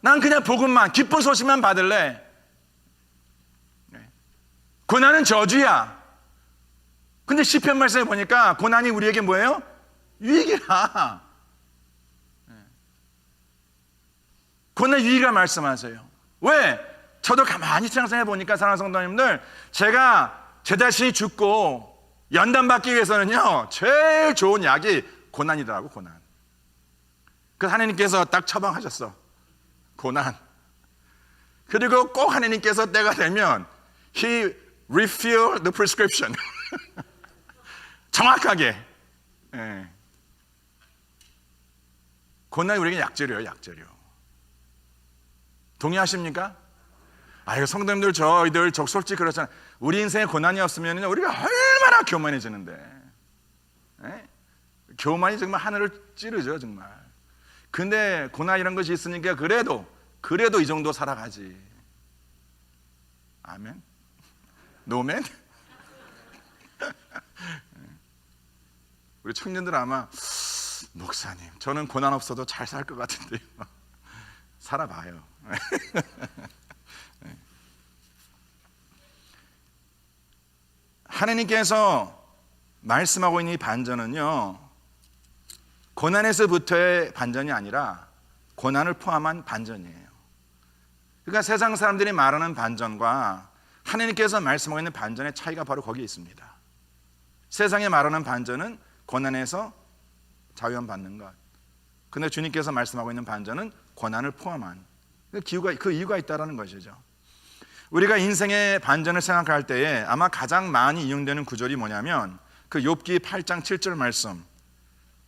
난 그냥 복음만, 기쁜 소식만 받을래. 고난은 저주야. 근데 시편 말씀에 보니까 고난이 우리에게 뭐예요? 유익이라. 고난 유익이라 말씀하세요. 왜? 저도 가만히 생각해 보니까, 사랑하는 성도님들, 제가 제 자신이 죽고 연단받기 위해서는요, 제일 좋은 약이 고난이더라고. 고난. 그래서 하나님께서 딱 처방하셨어. 고난. 그리고 꼭 하나님께서 때가 되면 He refill the prescription. 정확하게. 고난이 우리에게 약재료예요. 약재료. 동의하십니까? 이거 성도님들, 저희들 솔직히 그렇잖아요. 우리 인생에 고난이 없으면 우리가 얼마나 교만해지는데. 교만이 정말 하늘을 찌르죠, 정말. 근데 고난이란 것이 있으니까 그래도 이 정도 살아가지. 아멘? 노멘? 우리 청년들 아마, 목사님, 저는 고난 없어도 잘 살 것 같은데요. 살아봐요. 하나님께서 말씀하고 있는 이 반전은요, 고난에서부터의 반전이 아니라 고난을 포함한 반전이에요. 그러니까 세상 사람들이 말하는 반전과 하나님께서 말씀하고 있는 반전의 차이가 바로 거기에 있습니다. 세상에 말하는 반전은 고난에서 자유함받는 것. 근데 주님께서 말씀하고 있는 반전은 고난을 포함한, 그 이유가 있다는 것이죠. 우리가 인생의 반전을 생각할 때에 아마 가장 많이 이용되는 구절이 뭐냐면, 그 욥기 8장 7절 말씀.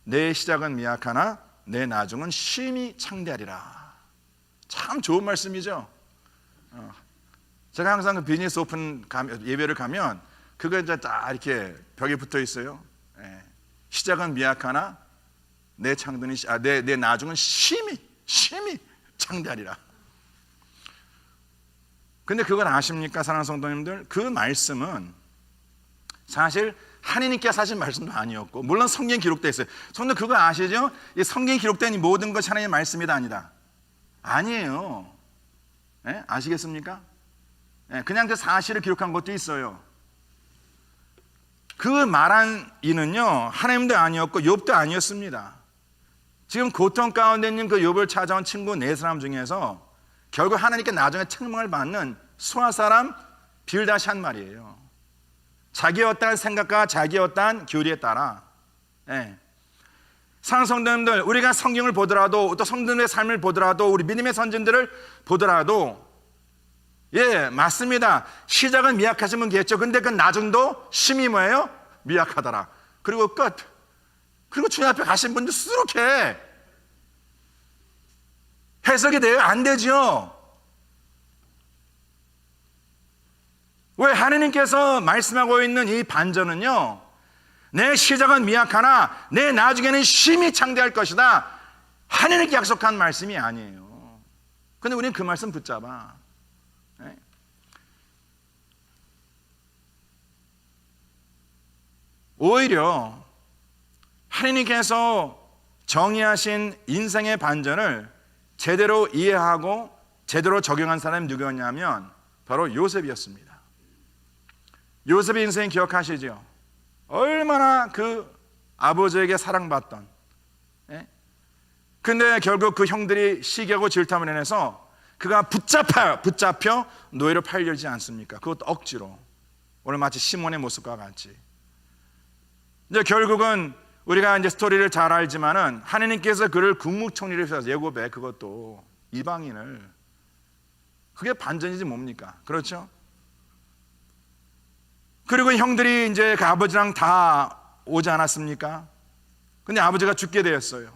내 시작은 미약하나 내 나중은 심히 창대하리라. 참 좋은 말씀이죠. 제가 항상 그 비즈니스 오픈 예배를 가면 그거 이제 딱 이렇게 벽에 붙어 있어요. 시작은 미약하나 내 창든이 내 나중은 심히 창대하리라. 근데 그걸 아십니까, 사랑하는 성도님들? 그 말씀은 사실 하느님께서 하신 말씀도 아니었고, 물론 성경에 기록되어 있어요. 성도 그거 아시죠? 이 성경에 기록된 이 모든 것이 하나님의 말씀이다, 아니다? 아니에요. 네? 아시겠습니까? 네, 그냥 그 사실을 기록한 것도 있어요. 그 말한 이는요, 하나님도 아니었고 욥도 아니었습니다. 지금 고통 가운데 있는 그 욥을 찾아온 친구 네 사람 중에서 결국 하나님께 나중에 책망을 받는 수아 사람 빌다시 한 말이에요. 자기의 어떠한 생각과 자기의 어떠한 교리에 따라. 사랑하는 성도님들, 우리가 성경을 보더라도 또 성도님의 삶을 보더라도 우리 믿음의 선진들을 보더라도 맞습니다. 시작은 미약하시면 겠죠. 근데 그 나중도 심히 뭐예요? 미약하더라. 그리고 끝. 그리고 주님 앞에 가신 분들 수두룩해. 해석이 돼요? 안 되죠. 왜? 하느님께서 말씀하고 있는 이 반전은요, 내 시작은 미약하나 내 나중에는 심히 창대할 것이다, 하느님께 약속한 말씀이 아니에요. 근데 우리는 그 말씀 붙잡아. 오히려 하느님께서 정의하신 인생의 반전을 제대로 이해하고 제대로 적용한 사람이 누구였냐면 바로 요셉이었습니다. 요셉의 인생 기억하시죠? 얼마나 그 아버지에게 사랑받던. 근데 결국 그 형들이 시기하고 질투함을 인해서 그가 붙잡혀 노예로 팔려지 않습니까? 그것도 억지로. 오늘 마치 시몬의 모습과 같이. 이제 결국은 우리가 이제 스토리를 잘 알지만은 하느님께서 그를 국무총리를 세워서 예고배, 그것도 이방인을, 그게 반전이지 뭡니까? 그렇죠? 그리고 형들이 이제 그 아버지랑 다 오지 않았습니까? 근데 아버지가 죽게 되었어요.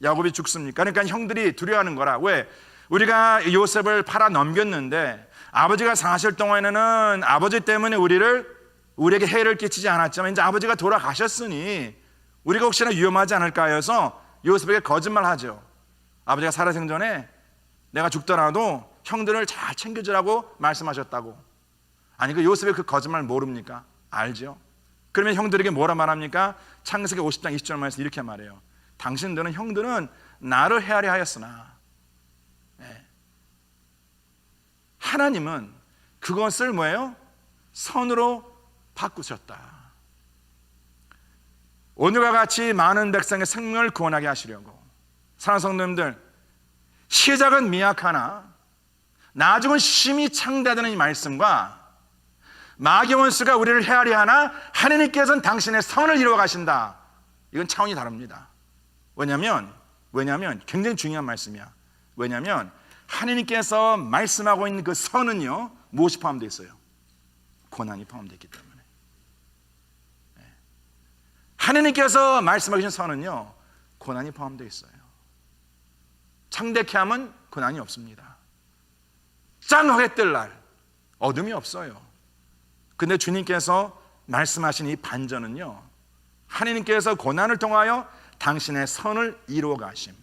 야곱이 죽습니까? 그러니까 형들이 두려워하는 거라. 왜? 우리가 요셉을 팔아 넘겼는데 아버지가 사실 동안에는 아버지 때문에 우리에게 해를 끼치지 않았지만 이제 아버지가 돌아가셨으니 우리가 혹시나 위험하지 않을까 해서 요셉에게 거짓말하죠. 아버지가 살아생전에 내가 죽더라도 형들을 잘 챙겨주라고 말씀하셨다고. 아니, 그 요셉의 그 거짓말 모릅니까? 알죠. 그러면 형들에게 뭐라 말합니까? 창세기 50장 20절 말에서 이렇게 말해요. 당신들은, 형들은 나를 헤아려 하였으나 하나님은 그것을 뭐예요? 선으로 바꾸셨다. 오늘과 같이 많은 백성의 생명을 구원하게 하시려고. 사랑하는 성도님들, 시작은 미약하나 나중은 심히 창대하다는 이 말씀과 마귀원수가 우리를 헤아려 하나 하느님께서는 당신의 선을 이루어 가신다, 이건 차원이 다릅니다. 왜냐하면 굉장히 중요한 말씀이야. 왜냐하면 하느님께서 말씀하고 있는 그 선은요, 무엇이 포함되어 있어요? 고난이 포함되어 있기 때문에. 하느님께서 말씀하신 선은요, 고난이 포함되어 있어요. 창대케 하면 고난이 없습니다. 짱하게 뜰 날 어둠이 없어요. 근데 주님께서 말씀하신 이 반전은요, 하느님께서 고난을 통하여 당신의 선을 이루어 가심.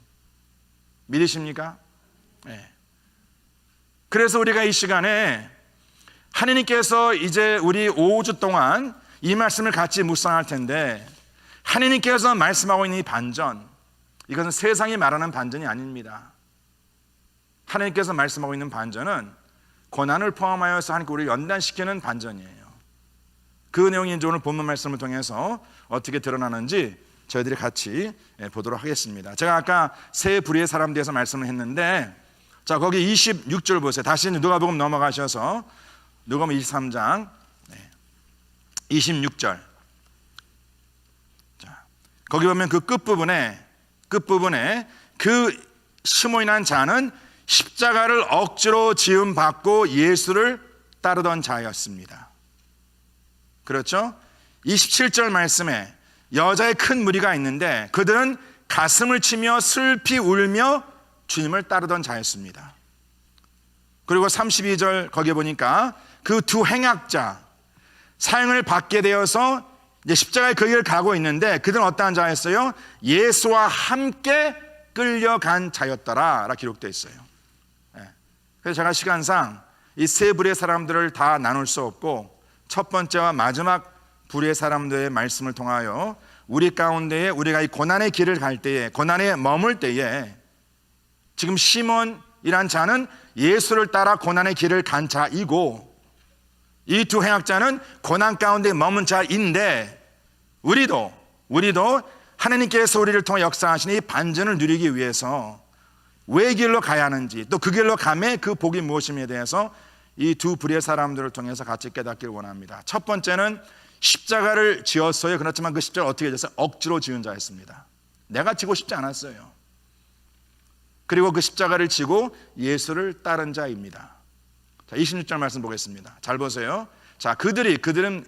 믿으십니까? 네. 그래서 우리가 이 시간에 하느님께서 이제 우리 5주 동안 이 말씀을 같이 묵상할 텐데, 하느님께서 말씀하고 있는 이 반전, 이것은 세상이 말하는 반전이 아닙니다. 하느님께서 말씀하고 있는 반전은 고난을 포함하여서 하나님께 우리를 연단시키는 반전이에요. 그 내용이 이제 오늘 본문 말씀을 통해서 어떻게 드러나는지 저희들이 같이 보도록 하겠습니다. 제가 아까 세 부류의 사람 대해서 말씀을 했는데, 자, 거기 26절 보세요. 다시 누가복음 넘어가셔서 누가복음 23장 26절. 자, 거기 보면 그 끝부분에 그 시몬이라는 자는 십자가를 억지로 지음 받고 예수를 따르던 자였습니다. 그렇죠? 27절 말씀에 여자의 큰 무리가 있는데 그들은 가슴을 치며 슬피 울며 주님을 따르던 자였습니다. 그리고 32절 거기에 보니까 그 두 행악자, 사형을 받게 되어서 이제 십자가의 그 길을 가고 있는데 그들은 어떠한 자였어요? 예수와 함께 끌려간 자였더라 라고 기록되어 있어요. 그래서 제가 시간상 이 세 부류의 사람들을 다 나눌 수 없고 첫 번째와 마지막 부류의 사람들의 말씀을 통하여 우리 가운데에 우리가 이 고난의 길을 갈 때에, 고난에 머물 때에, 지금 시몬이란 자는 예수를 따라 고난의 길을 간 자이고 이 두 행악자는 고난 가운데 머문 자인데 우리도 하나님께서 우리를 통해 역사하시는 이 반전을 누리기 위해서 왜 길로 가야 하는지, 또 그 길로 감의 그 복이 무엇임에 대해서 이 두 부류의 사람들을 통해서 같이 깨닫기를 원합니다. 첫 번째는 십자가를 지었어요. 그렇지만 그 십자가를 어떻게 지었어요? 억지로 지은 자였습니다. 내가 지고 싶지 않았어요. 그리고 그 십자가를 지고 예수를 따른 자입니다. 자, 26절 말씀 보겠습니다. 잘 보세요. 자, 그들은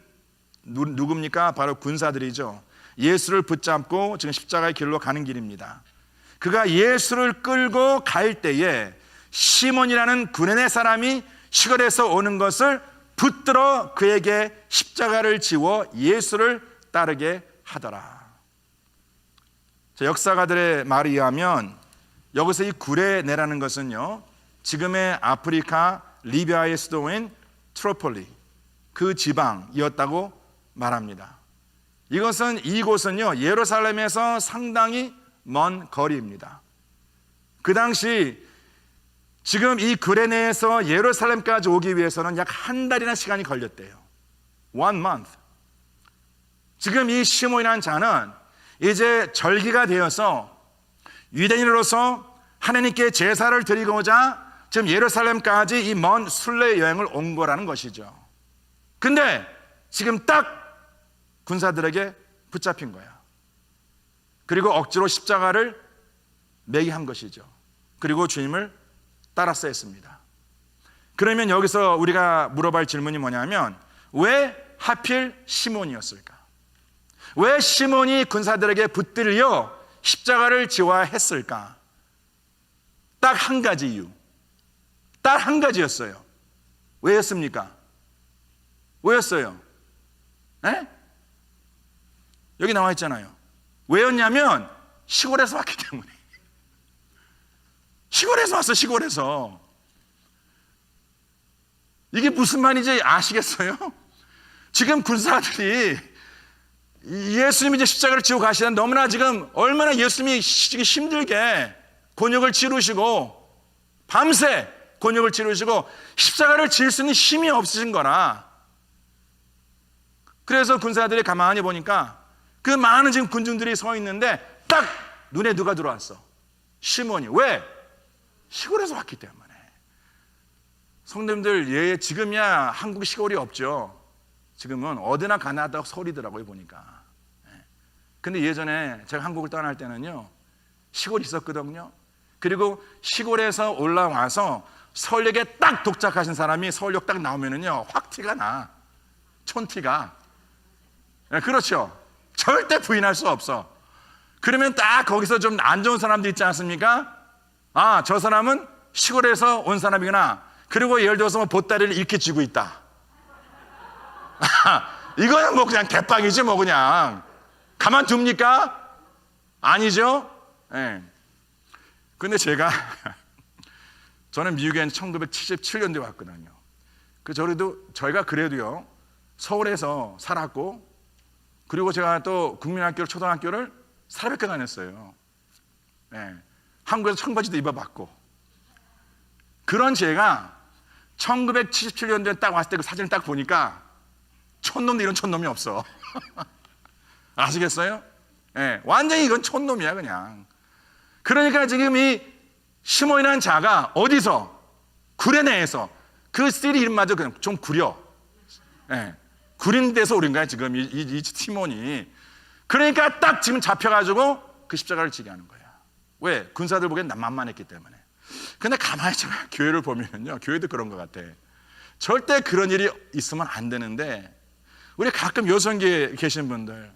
누굽니까? 바로 군사들이죠. 예수를 붙잡고 지금 십자가의 길로 가는 길입니다. 그가 예수를 끌고 갈 때에 시몬이라는 구레네 사람이 시골에서 오는 것을 붙들어 그에게 십자가를 지워 예수를 따르게 하더라. 자, 역사가들의 말에 의하면 여기서 이 구레네라는 것은요, 지금의 아프리카 리비아의 수도인 트로폴리 그 지방이었다고 말합니다. 이곳은요 예루살렘에서 상당히 먼 거리입니다. 그 당시 지금 이 구레네에서 예루살렘까지 오기 위해서는 약 한 달이나 시간이 걸렸대요. 1 month. 지금 이 시몬이라는 자는 이제 절기가 되어서 유대인으로서 하나님께 제사를 드리고자 지금 예루살렘까지 이 먼 순례 여행을 온 거라는 것이죠. 근데 지금 딱 군사들에게 붙잡힌 거야. 그리고 억지로 십자가를 매게 한 것이죠. 그리고 주님을 따랐어야 했습니다. 그러면 여기서 우리가 물어볼 질문이 뭐냐면 왜 하필 시몬이었을까? 왜 시몬이 군사들에게 붙들려 십자가를 지어야 했을까? 딱 한 가지 이유. 딱 한 가지였어요. 왜였습니까? 왜였어요? 에? 여기 나와 있잖아요. 왜였냐면 시골에서 왔기 때문에. 시골에서 왔어. 시골에서. 이게 무슨 말인지 아시겠어요? 지금 군사들이 예수님이 이제 십자가를 지고 가시는 너무나 지금 얼마나 예수님이 힘들게 곤욕을 치르시고 밤새 곤욕을 치르시고 십자가를 질 수 있는 힘이 없으신 거라. 그래서 군사들이 가만히 보니까 그 많은 지금 군중들이 서 있는데 딱 눈에 누가 들어왔어? 시몬이. 왜? 시골에서 왔기 때문에. 성도님들, 지금이야 한국 시골이 없죠. 지금은 어디나 가나다 서울이더라고요 보니까. 근데 예전에 제가 한국을 떠날 때는요 시골이 있었거든요. 그리고 시골에서 올라와서 서울역에 딱 도착하신 사람이 서울역 딱 나오면은요 확 티가 나. 촌티가. 그렇죠. 절대 부인할 수 없어. 그러면 딱 거기서 좀 안 좋은 사람들 있지 않습니까? 아, 저 사람은 시골에서 온 사람이구나. 그리고 예를 들어서 뭐 보따리를 이렇게 쥐고 있다. 이거는 뭐 그냥 대빵이지 뭐 그냥. 가만둡니까? 아니죠. 예. 근데 저는 미국에 1977년도에 왔거든요. 저희가 그래도요 서울에서 살았고, 그리고 제가 또 국민학교를, 초등학교를 사립학교 다녔어요. 예. 한국에서 청바지도 입어봤고. 그런 제가 1977년도에 딱 왔을 때 그 사진을 딱 보니까 촌놈도 이런 촌놈이 없어. 아시겠어요? 예, 완전히 이건 촌놈이야 그냥. 그러니까 지금 이 시몬이라는 자가 어디서? 구레네에서. 그 시리 이름마저 그냥 좀 구려. 예, 구린 데서 오린 거야 지금 이 시몬이. 그러니까 딱 지금 잡혀가지고 그 십자가를 지게 하는 거야. 왜? 군사들 보기엔 만만했기 때문에. 근데 가만히 제가 교회를 보면요, 교회도 그런 것 같아. 절대 그런 일이 있으면 안 되는데, 우리 가끔 여성교회 계신 분들,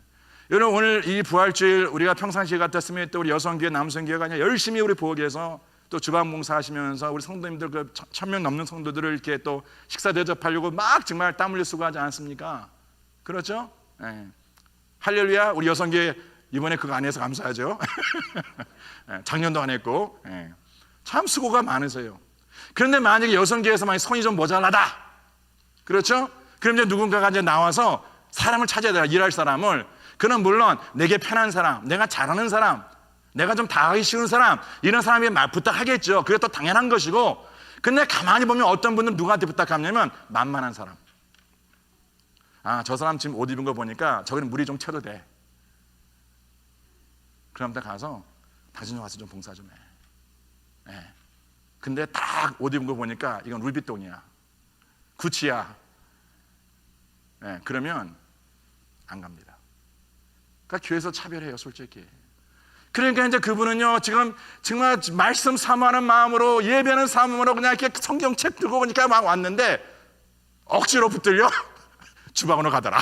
여러분 오늘 이 부활주일 우리가 평상시에 같았으면 또 우리 여성교회, 남성교회가 아니라 열심히 우리 부엌에서 또 주방봉사 하시면서 우리 성도님들 그 1000명 넘는 성도들을 이렇게 또 식사 대접하려고 막 정말 땀 흘려 수고하지 않습니까? 그렇죠? 네. 할렐루야. 우리 여성계 이번에 그거 안 해서 감사하죠. 작년도 안 했고. 참 수고가 많으세요. 그런데 만약에 여성계에서 만약 손이 좀 모자라다, 그렇죠? 그럼 이제 누군가가 이제 나와서 사람을 찾아야 돼요. 일할 사람을. 그는 물론 내게 편한 사람, 내가 잘하는 사람, 내가 좀 다하기 쉬운 사람, 이런 사람이 부탁하겠죠. 그게 또 당연한 것이고. 근데 가만히 보면 어떤 분은 누구한테 부탁하냐면 만만한 사람. 아, 저 사람 지금 옷 입은 거 보니까 저기는 물이 좀 튀어도 돼. 그럼 딱 가서 당신 좀 와서 좀 봉사 좀 해. 근데 딱 옷 입은 거 보니까 이건 루이비통이야, 구치야. 그러면 안 갑니다. 그러니까 교회에서 차별해요, 솔직히. 그러니까 이제 그분은요, 지금 정말 말씀 사모하는 마음으로, 예배하는 사모하로 그냥 이렇게 성경책 들고 오니까 막 왔는데 억지로 붙들려 주방으로 가더라.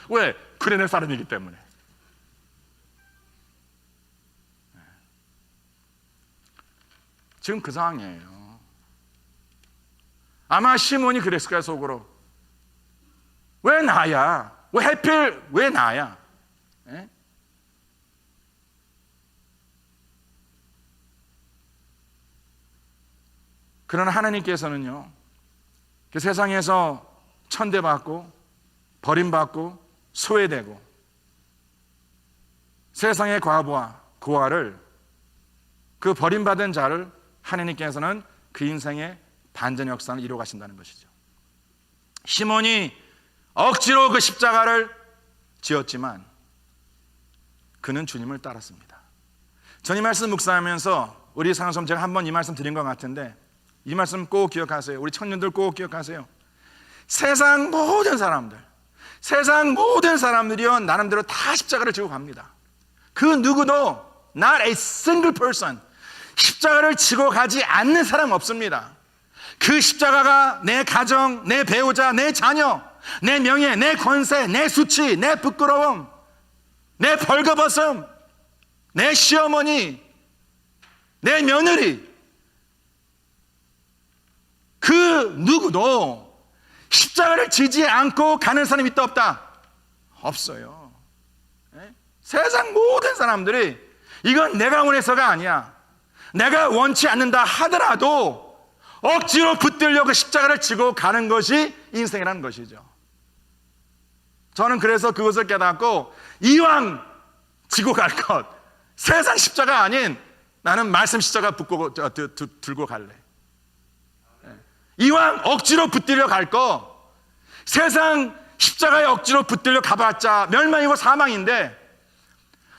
왜? 구레네 사람이기 때문에. 지금 그 상황이에요. 아마 시몬이 그랬을 거야, 속으로. 왜 나야? 왜 하필 왜 나야? 그러나 하나님께서는요, 그 세상에서 천대받고 버림받고 소외되고 세상의 과부와 고아를, 그 버림받은 자를 하나님께서는 그 인생의 반전 역사를 이루어 가신다는 것이죠. 시몬이 억지로 그 십자가를 지었지만 그는 주님을 따랐습니다. 전 이 말씀 묵상하면서 우리 상som, 제가 한번 이 말씀 드린 것 같은데 이 말씀 꼭 기억하세요. 우리 청년들 꼭 기억하세요. 세상 모든 사람들이요, 나름대로 다 십자가를 지고 갑니다. 그 누구도 not a single person 십자가를 지고 가지 않는 사람 없습니다. 그 십자가가 내 가정, 내 배우자, 내 자녀, 내 명예, 내 권세, 내 수치, 내 부끄러움, 내 벌거벗음, 내 시어머니, 내 며느리, 그 누구도 십자가를 지지 않고 가는 사람이 있다 없다? 없어요. 세상 모든 사람들이 이건 내가 원해서가 아니야, 내가 원치 않는다 하더라도 억지로 붙들려 그 십자가를 지고 가는 것이 인생이라는 것이죠. 저는 그래서 그것을 깨닫고 이왕 지고 갈 것, 세상 십자가 아닌 나는 말씀 십자가 들고 갈래. 이왕 억지로 붙들려 갈 거, 세상 십자가에 억지로 붙들려 가봤자 멸망이고 사망인데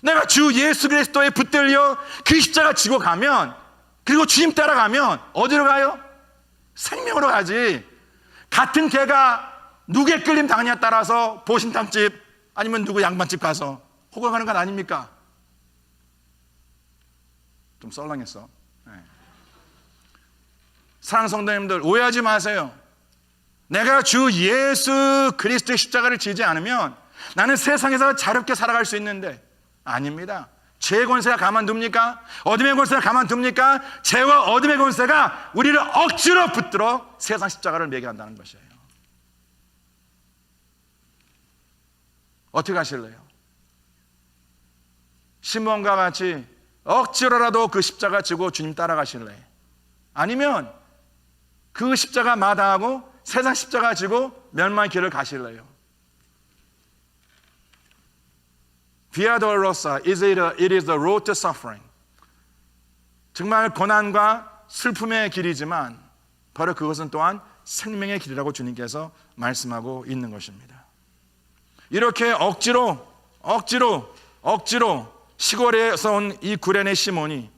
내가 주 예수 그리스도에 붙들려 그 십자가 지고 가면, 그리고 주님 따라가면 어디로 가요? 생명으로 가지. 같은 개가 누구의 끌림 당하냐에 따라서 보신탕집 아니면 누구 양반집 가서 호강하는 건 아닙니까? 좀 썰렁했어. 사랑하는 성도님들, 오해하지 마세요. 내가 주 예수 그리스도의 십자가를 지지 않으면 나는 세상에서 자유롭게 살아갈 수 있는데, 아닙니다. 죄의 권세가 가만둡니까? 어둠의 권세가 가만둡니까? 죄와 어둠의 권세가 우리를 억지로 붙들어 세상 십자가를 매게 한다는 것이에요. 어떻게 하실래요? 시몬과 같이 억지로라도 그 십자가 지고 주님 따라가실래요? 아니면 그 십자가 마다하고 세상 십자가 지고 멸망의 길을 가실래요? Via dolorosa, it is the road to suffering. 정말 고난과 슬픔의 길이지만 바로 그것은 또한 생명의 길이라고 주님께서 말씀하고 있는 것입니다. 이렇게 억지로 시골에서 온 이 구레네 시몬이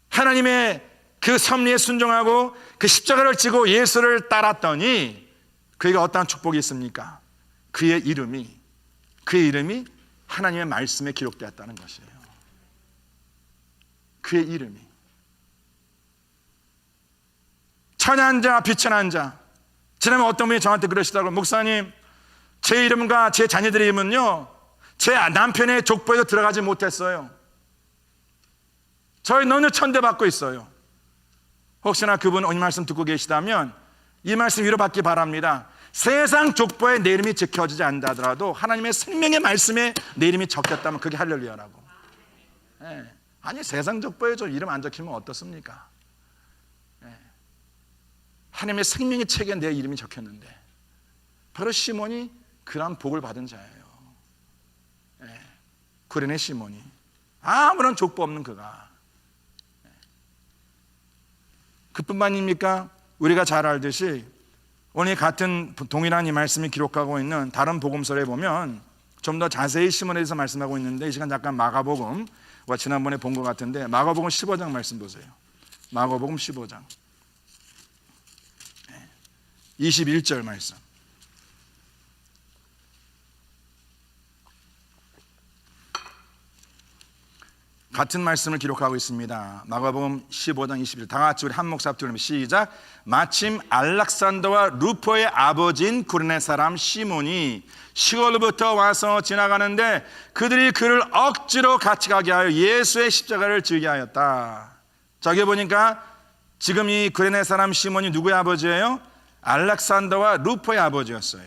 하나님의 그 섭리에 순종하고 그 십자가를 지고 예수를 따랐더니 그에게 어떠한 축복이 있습니까? 그의 이름이 하나님의 말씀에 기록되었다는 것이에요. 그의 이름이 천한 자 비천한 자. 지난해 어떤 분이 저한테 그러시더라고요. 목사님, 제 이름과 제 자녀들의 이름은요, 제 남편의 족보에도 들어가지 못했어요. 저희 너무 천대받고 있어요. 혹시나 그분 이 말씀 듣고 계시다면 이 말씀 위로받기 바랍니다. 세상 족보에 내 이름이 적혀지지 않는다 하더라도 하나님의 생명의 말씀에 내 이름이 적혔다면 그게 할렐루야라고. 예. 아니 세상 족보에 저 이름 안 적히면 어떻습니까? 예. 하나님의 생명의 책에 내 이름이 적혔는데 바로 시몬이 그런 복을 받은 자예요. 예. 구레네 시몬이 아무런 족보 없는 그가. 예. 그뿐만입니까? 우리가 잘 알듯이 오늘 같은 동일한 이 말씀이 기록하고 있는 다른 복음서에 보면 좀 더 자세히 시몬에 대해서 말씀하고 있는데 이 시간 잠깐 마가복음 지난번에 본 것 같은데 마가복음 15장 말씀 보세요. 마가복음 15장 21절 말씀. 같은 말씀을 기록하고 있습니다. 마가복음 15장 21절. 다 같이 우리 한 목사 앞에 시작. 마침 알렉산더와 루포의 아버지인 구레네 사람 시몬이 시골로부터 와서 지나가는데 그들이 그를 억지로 같이 가게 하여 예수의 십자가를 지게 하였다. 저기 보니까 지금 이 구레네 사람 시몬이 누구의 아버지예요? 알렉산더와 루포의 아버지였어요.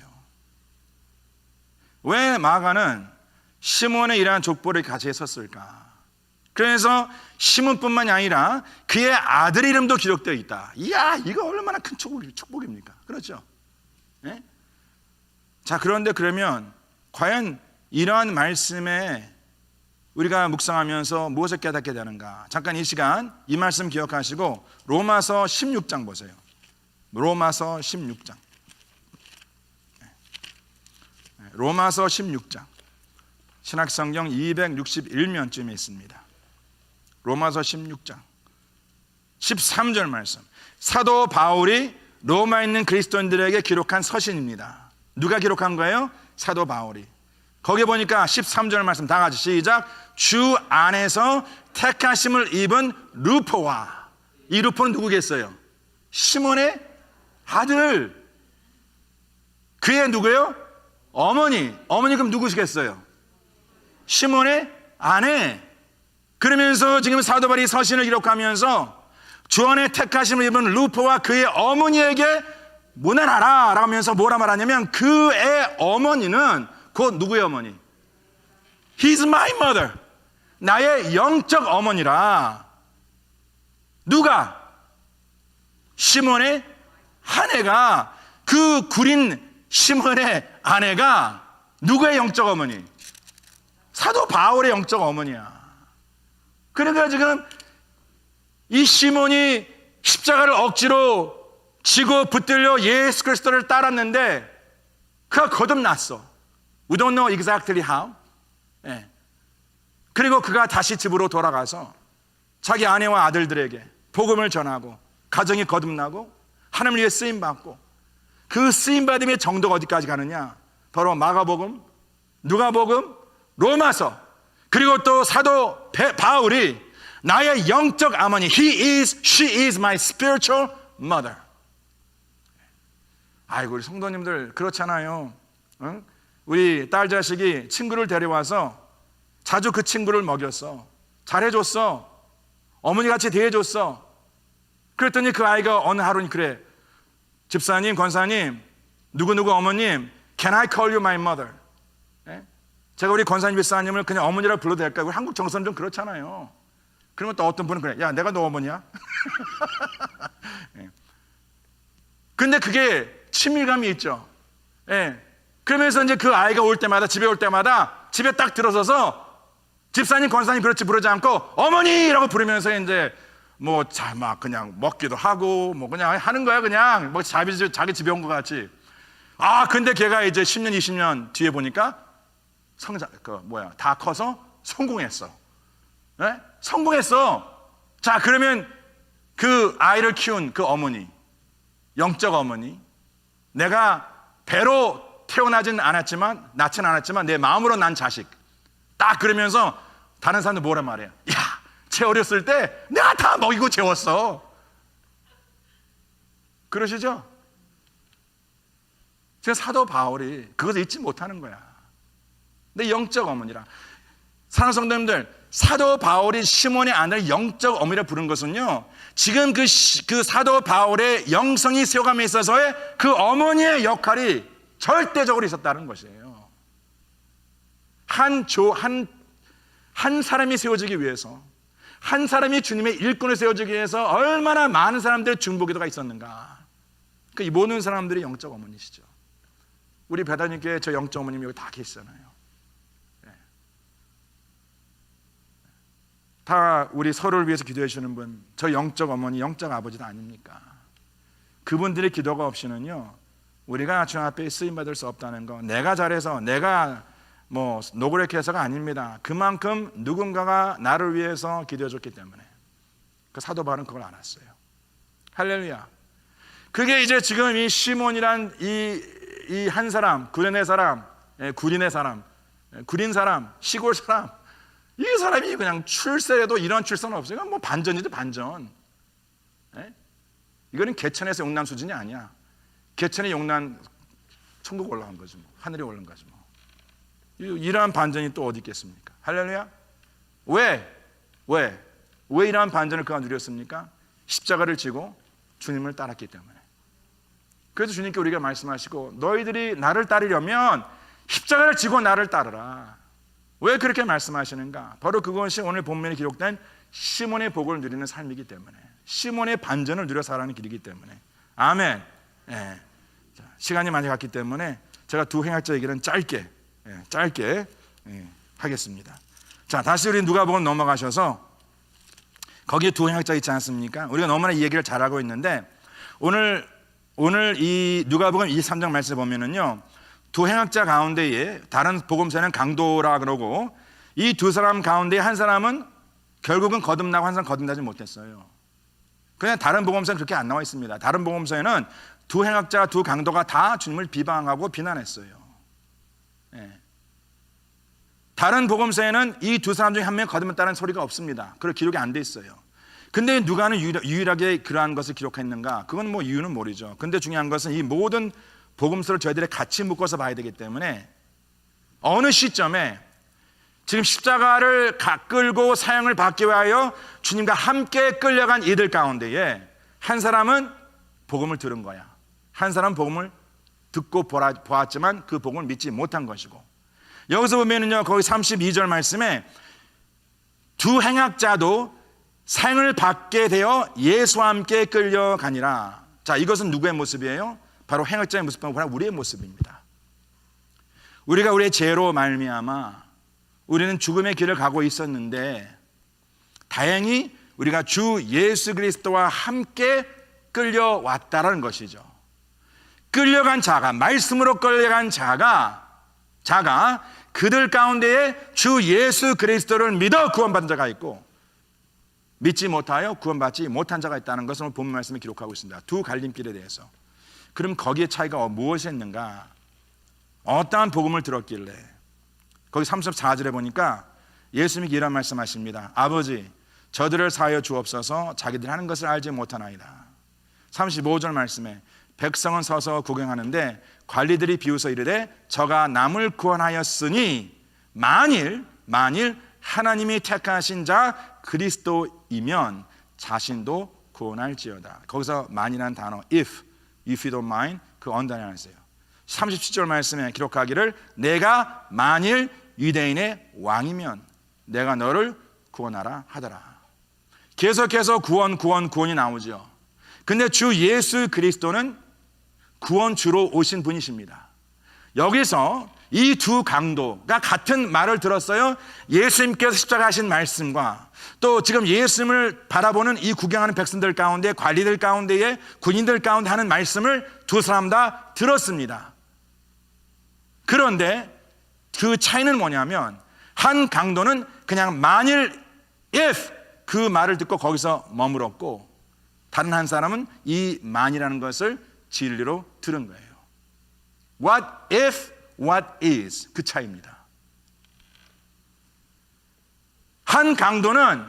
왜 마가는 시몬의 이러한 족보를 같이 했었을까? 그래서 시몬뿐만이 아니라 그의 아들 이름도 기록되어 있다. 이야, 이거 얼마나 큰 축복입니까? 그렇죠? 네? 자, 그런데 그러면 과연 이러한 말씀에 우리가 묵상하면서 무엇을 깨닫게 되는가? 잠깐 이 시간 이 말씀 기억하시고 로마서 16장 보세요. 로마서 16장. 로마서 16장. 신약성경 261면쯤에 있습니다. 로마서 16장 13절 말씀. 사도 바울이 로마에 있는 그리스도인들에게 기록한 서신입니다. 누가 기록한 거예요? 사도 바울이. 거기 보니까 13절 말씀 다 같이 시작. 주 안에서 택하심을 입은 루포와. 이 루포는 누구겠어요? 시몬의 아들. 그의 누구예요? 어머니. 어머니 그럼 누구시겠어요? 시몬의 아내. 그러면서 지금 사도 바울이 서신을 기록하면서 주 안에 택하심을 입은 루포와 그의 어머니에게 문안하라 라면서 뭐라 말하냐면 그의 어머니는 곧 누구의 어머니? He's my mother. 나의 영적 어머니라. 누가? 시몬의 아내가, 그 구린 시몬의 아내가 누구의 영적 어머니? 사도 바울의 영적 어머니야. 그러니까 지금 이 시몬이 십자가를 억지로 지고 붙들려 예수 그리스도를 따랐는데 그가 거듭났어. We don't know exactly how. 예. 그리고 그가 다시 집으로 돌아가서 자기 아내와 아들들에게 복음을 전하고 가정이 거듭나고 하나님을 위해 쓰임받고, 그 쓰임받음의 정도가 어디까지 가느냐? 바로 마가복음, 누가복음, 로마서, 그리고 또 사도 바울이 나의 영적 어머니, she is my spiritual mother. 아이고, 우리 성도님들 그렇잖아요. 응? 우리 딸 자식이 친구를 데려와서 자주 그 친구를 먹였어. 잘해줬어. 어머니같이 대해줬어. 그랬더니 그 아이가 어느 하루는 그래. 집사님, 권사님, 누구누구 어머님, can I call you my mother? 예? 제가 우리 권사님, 집사님을 그냥 어머니라고 불러도 될까요? 우리 한국 정서는 좀 그렇잖아요. 그러면 또 어떤 분은 그래. 야, 내가 너 어머니야? 예. 근데 그게 친밀감이 있죠. 예. 그러면서 이제 그 아이가 올 때마다, 집에 올 때마다 집에 딱 들어서서 집사님, 권사님 그렇지 부르지 않고 어머니라고 부르면서 이제 뭐 막 그냥 먹기도 하고 뭐 그냥 하는 거야. 그냥 뭐 자기 집에 온 것 같이. 아, 근데 걔가 이제 10년, 20년 뒤에 보니까 다 커서 성공했어. 네? 성공했어. 자, 그러면 그 아이를 키운 그 어머니, 영적 어머니, 내가 배로 태어나진 않았지만, 낳진 않았지만 내 마음으로 난 자식. 딱 그러면서 다른 사람들 뭐라 말해요? 야, 쟤 어렸을 때 내가 다 먹이고 재웠어. 그러시죠? 지금 사도 바울이 그것을 잊지 못하는 거야. 내 영적 어머니라. 사랑하는 성도님들, 사도 바울이 시몬의 아내를 영적 어머니라 부른 것은요, 지금 그 사도 바울의 영성이 세워감에 있어서의 그 어머니의 역할이 절대적으로 있었다는 것이에요. 한 사람이 세워지기 위해서, 한 사람이 주님의 일꾼을 세워지기 위해서 얼마나 많은 사람들의 중보기도가 있었는가. 그러니까 이 모든 사람들이 영적 어머니시죠. 우리 배다님께 저 영적 어머님이 여기 다 계시잖아요. 네. 다 우리 서로를 위해서 기도해 주시는 분, 저 영적 어머니, 영적 아버지도 아닙니까? 그분들의 기도가 없이는요, 우리가 주님 앞에 쓰임받을 수 없다는 거, 내가 잘해서, 내가 뭐 노력해서가 아닙니다. 그만큼 누군가가 나를 위해서 기도해 줬기 때문에. 그 사도 바울은 그걸 알았어요. 할렐루야. 그게 이제 지금 이 시몬이란 이 한 사람, 구린의 사람, 구린 사람, 시골 사람, 이 사람이 그냥 출세해도 이런 출세는 없어요. 이건 뭐 반전이죠, 반전. 네? 이거는 개천에서 용난 수준이 아니야. 개천의 용난 천국 올라간 거지 뭐. 하늘에 올라간 거지 뭐. 이러한 반전이 또 어디 있겠습니까? 할렐루야. 왜 이러한 반전을 그가 누렸습니까? 십자가를 지고 주님을 따랐기 때문에. 그래서 주님께 우리가 말씀하시고, 너희들이 나를 따르려면 십자가를 지고 나를 따르라. 왜 그렇게 말씀하시는가? 바로 그것이 오늘 본문에 기록된 시몬의 복을 누리는 삶이기 때문에, 시몬의 반전을 누려 살아가는 길이기 때문에. 아멘. 예. 자, 시간이 많이 갔기 때문에 제가 두 행악자 얘기는 짧게 하겠습니다. 자, 다시 우리 누가복음 넘어가셔서 거기에 두 행악자 있지 않습니까? 우리가 너무나 이 얘기를 잘하고 있는데, 오늘 이 누가복음 23장 말씀 보면은요, 두 행악자 가운데에, 다른 복음서는 강도라 그러고, 이 두 사람 가운데 한 사람은 결국은 거듭나고 한 사람은 거듭나지 못했어요. 그냥 다른 복음서는 그렇게 안 나와 있습니다. 다른 복음서에는 두 행악자, 두 강도가 다 주님을 비방하고 비난했어요. 예. 다른 복음서에는 이 두 사람 중에 한 명이 거듭났다는 소리가 없습니다. 그럴 기록이 안 돼 있어요. 근데 누가는 유일하게 그러한 것을 기록했는가? 그건 뭐 이유는 모르죠. 근데 중요한 것은 이 모든 복음서를 저희들이 같이 묶어서 봐야 되기 때문에, 어느 시점에 지금 십자가를 끌고 사형을 받기 위하여 주님과 함께 끌려간 이들 가운데에 한 사람은 복음을 들은 거야. 한 사람은 복음을 듣고 보았지만 그 복음을 믿지 못한 것이고, 여기서 보면은요, 거기 32절 말씀에 두 행악자도 사형을 받게 되어 예수와 함께 끌려가니라. 자, 이것은 누구의 모습이에요? 바로 행악자의 모습은 바로 우리의 모습입니다. 우리가 우리의 죄로 말미암아 우리는 죽음의 길을 가고 있었는데, 다행히 우리가 주 예수 그리스도와 함께 끌려왔다라는 것이죠. 끌려간 자가, 말씀으로 끌려간 자가 그들 가운데에 주 예수 그리스도를 믿어 구원받은 자가 있고, 믿지 못하여 구원받지 못한 자가 있다는 것을 본문 말씀에 기록하고 있습니다. 두 갈림길에 대해서. 그럼 거기에 차이가 무엇이었는가? 어떠한 복음을 들었길래? 거기 34절에 보니까 예수님이 이런 말씀하십니다. 아버지, 저들을 사하여 주옵소서. 자기들이 하는 것을 알지 못하나이다. 35절 말씀에 백성은 서서 구경하는데 관리들이 비웃어 이르되 저가 남을 구원하였으니 만일 하나님이 택하신 자 그리스도이면 자신도 구원할지어다. 거기서 만이라는 단어, if you don't mind, 그 언더라인 하세요. 37절 말씀에 기록하기를 내가 만일 유대인의 왕이면 내가 너를 구원하라 하더라. 계속해서 구원이 나오죠. 근데 주 예수 그리스도는 구원주로 오신 분이십니다. 여기서 이 두 강도가 같은 말을 들었어요. 예수님께서 십자가 하신 말씀과 또 지금 예수님을 바라보는 이 구경하는 백성들 가운데, 관리들 가운데에, 군인들 가운데 하는 말씀을 두 사람 다 들었습니다. 그런데 그 차이는 뭐냐면, 한 강도는 그냥 만일 if 그 말을 듣고 거기서 머물었고, 다른 한 사람은 이 만이라는 것을 진리로 들은 거예요. What if, what is, 그 차이입니다. 한 강도는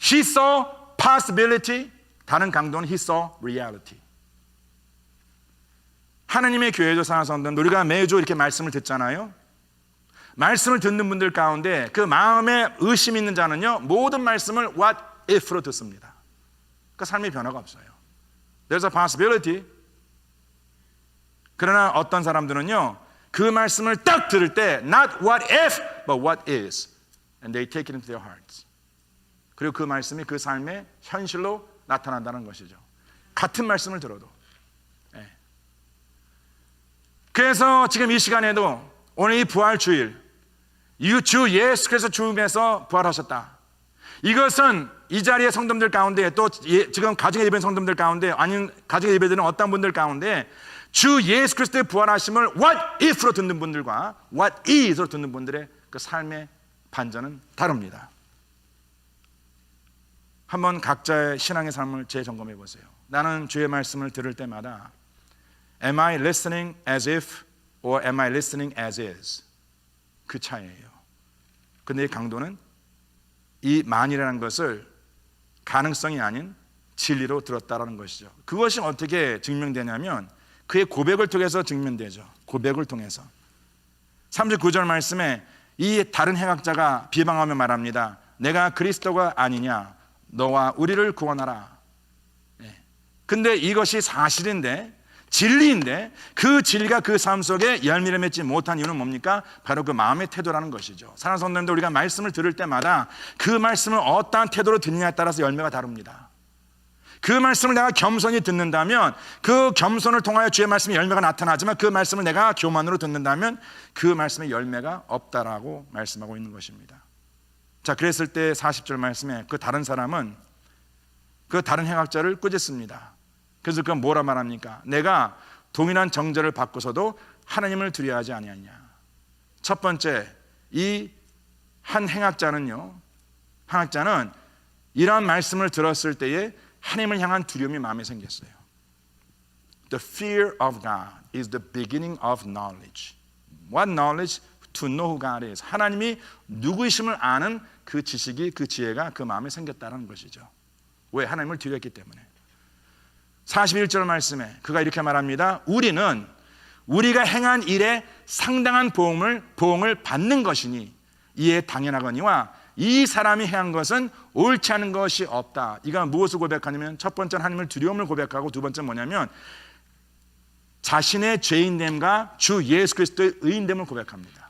he saw possibility, 다른 강도는 he saw reality. 하나님의 교회죠, 사랑하는 성도들, 우리가 매주 이렇게 말씀을 듣잖아요. 말씀을 듣는 분들 가운데 그 마음에 의심 있는 자는요, 모든 말씀을 what if로 듣습니다. 그러니까 삶의 변화가 없어요. There's a possibility. 그러나 어떤 사람들은요, 그 말씀을 딱 들을 때 not what if but what is, and they take it into their hearts. 그리고 그 말씀이 그 삶의 현실로 나타난다는 것이죠. 같은 말씀을 들어도. 그래서 지금 이 시간에도 오늘 이 부활 주일, 주 예수 그리스도 죽음에서 부활하셨다. 이것은 이 자리의 성도들 가운데, 또 지금 가정에 예배된 성도들 가운데, 아니면 가정에 예배드리는 어떤 분들 가운데 주 예수 그리스도의 부활하심을 what if로 듣는 분들과 what is로 듣는 분들의 그 삶의 반전은 다릅니다. 한번 각자의 신앙의 삶을 재점검해 보세요. 나는 주의 말씀을 들을 때마다 Am I listening as if or am I listening as is? 그 차이예요. 근데 이 강도는 이 만이라는 것을 가능성이 아닌 진리로 들었다라는 것이죠. 그것이 어떻게 증명되냐면 그의 고백을 통해서 증명되죠. 고백을 통해서. 39절 말씀에 이 다른 행악자가 비방하며 말합니다. 내가 그리스도가 아니냐? 너와 우리를 구원하라. 근데 이것이 사실인데, 진리인데 그 진리가 그 삶 속에 열매를 맺지 못한 이유는 뭡니까? 바로 그 마음의 태도라는 것이죠. 사랑하는 성도님들, 우리가 말씀을 들을 때마다 그 말씀을 어떠한 태도로 듣느냐에 따라서 열매가 다릅니다. 그 말씀을 내가 겸손히 듣는다면 그 겸손을 통하여 주의 말씀의 열매가 나타나지만 그 말씀을 내가 교만으로 듣는다면 그 말씀의 열매가 없다라고 말씀하고 있는 것입니다. 자, 그랬을 때 40절 말씀에 그 다른 사람은 그 다른 행악자를 꾸짖습니다. 그래서 그건 뭐라 말합니까? 내가 동일한 정죄를 받고서도 하나님을 두려워하지 아니하냐. 첫 번째, 이 한 행악자는 이러한 말씀을 들었을 때에 하나님을 향한 두려움이 마음에 생겼어요. The fear of God is the beginning of knowledge. What knowledge? To know who God is. 하나님이 누구이심을 아는 그 지식이, 그 지혜가 그 마음에 생겼다는 것이죠. 왜? 하나님을 두려웠기 때문에. 41절 말씀에 그가 이렇게 말합니다. 우리는 우리가 행한 일에 상당한 보응을 받는 것이니 이에 당연하거니와 이 사람이 행한 것은 옳지 않은 것이 없다. 이가 무엇을 고백하냐면 첫 번째는 하나님을 두려움을 고백하고 두 번째는 뭐냐면 자신의 죄인됨과 주 예수 그리스도의 의인됨을 고백합니다.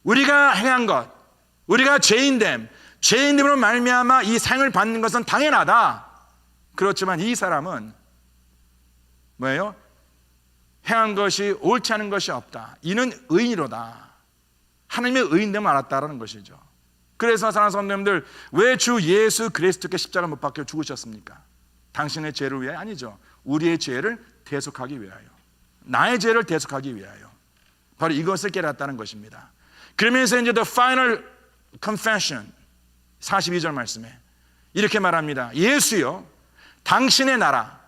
우리가 행한 것, 우리가 죄인됨으로 말미암아 이 상을 받는 것은 당연하다. 그렇지만 이 사람은 뭐예요? 행한 것이 옳지 않은 것이 없다. 이는 의인이로다. 하나님의 의인됨을 알았다라는 것이죠. 그래서 사랑하는 성도님들, 왜 주 예수 그리스도께 십자가 못 박혀 죽으셨습니까? 당신의 죄를 위해? 아니죠. 우리의 죄를 대속하기 위하여, 나의 죄를 대속하기 위하여. 바로 이것을 깨닫다는 것입니다. 그러면서 이제 the final confession 42절 말씀에 이렇게 말합니다. 예수여, 당신의 나라.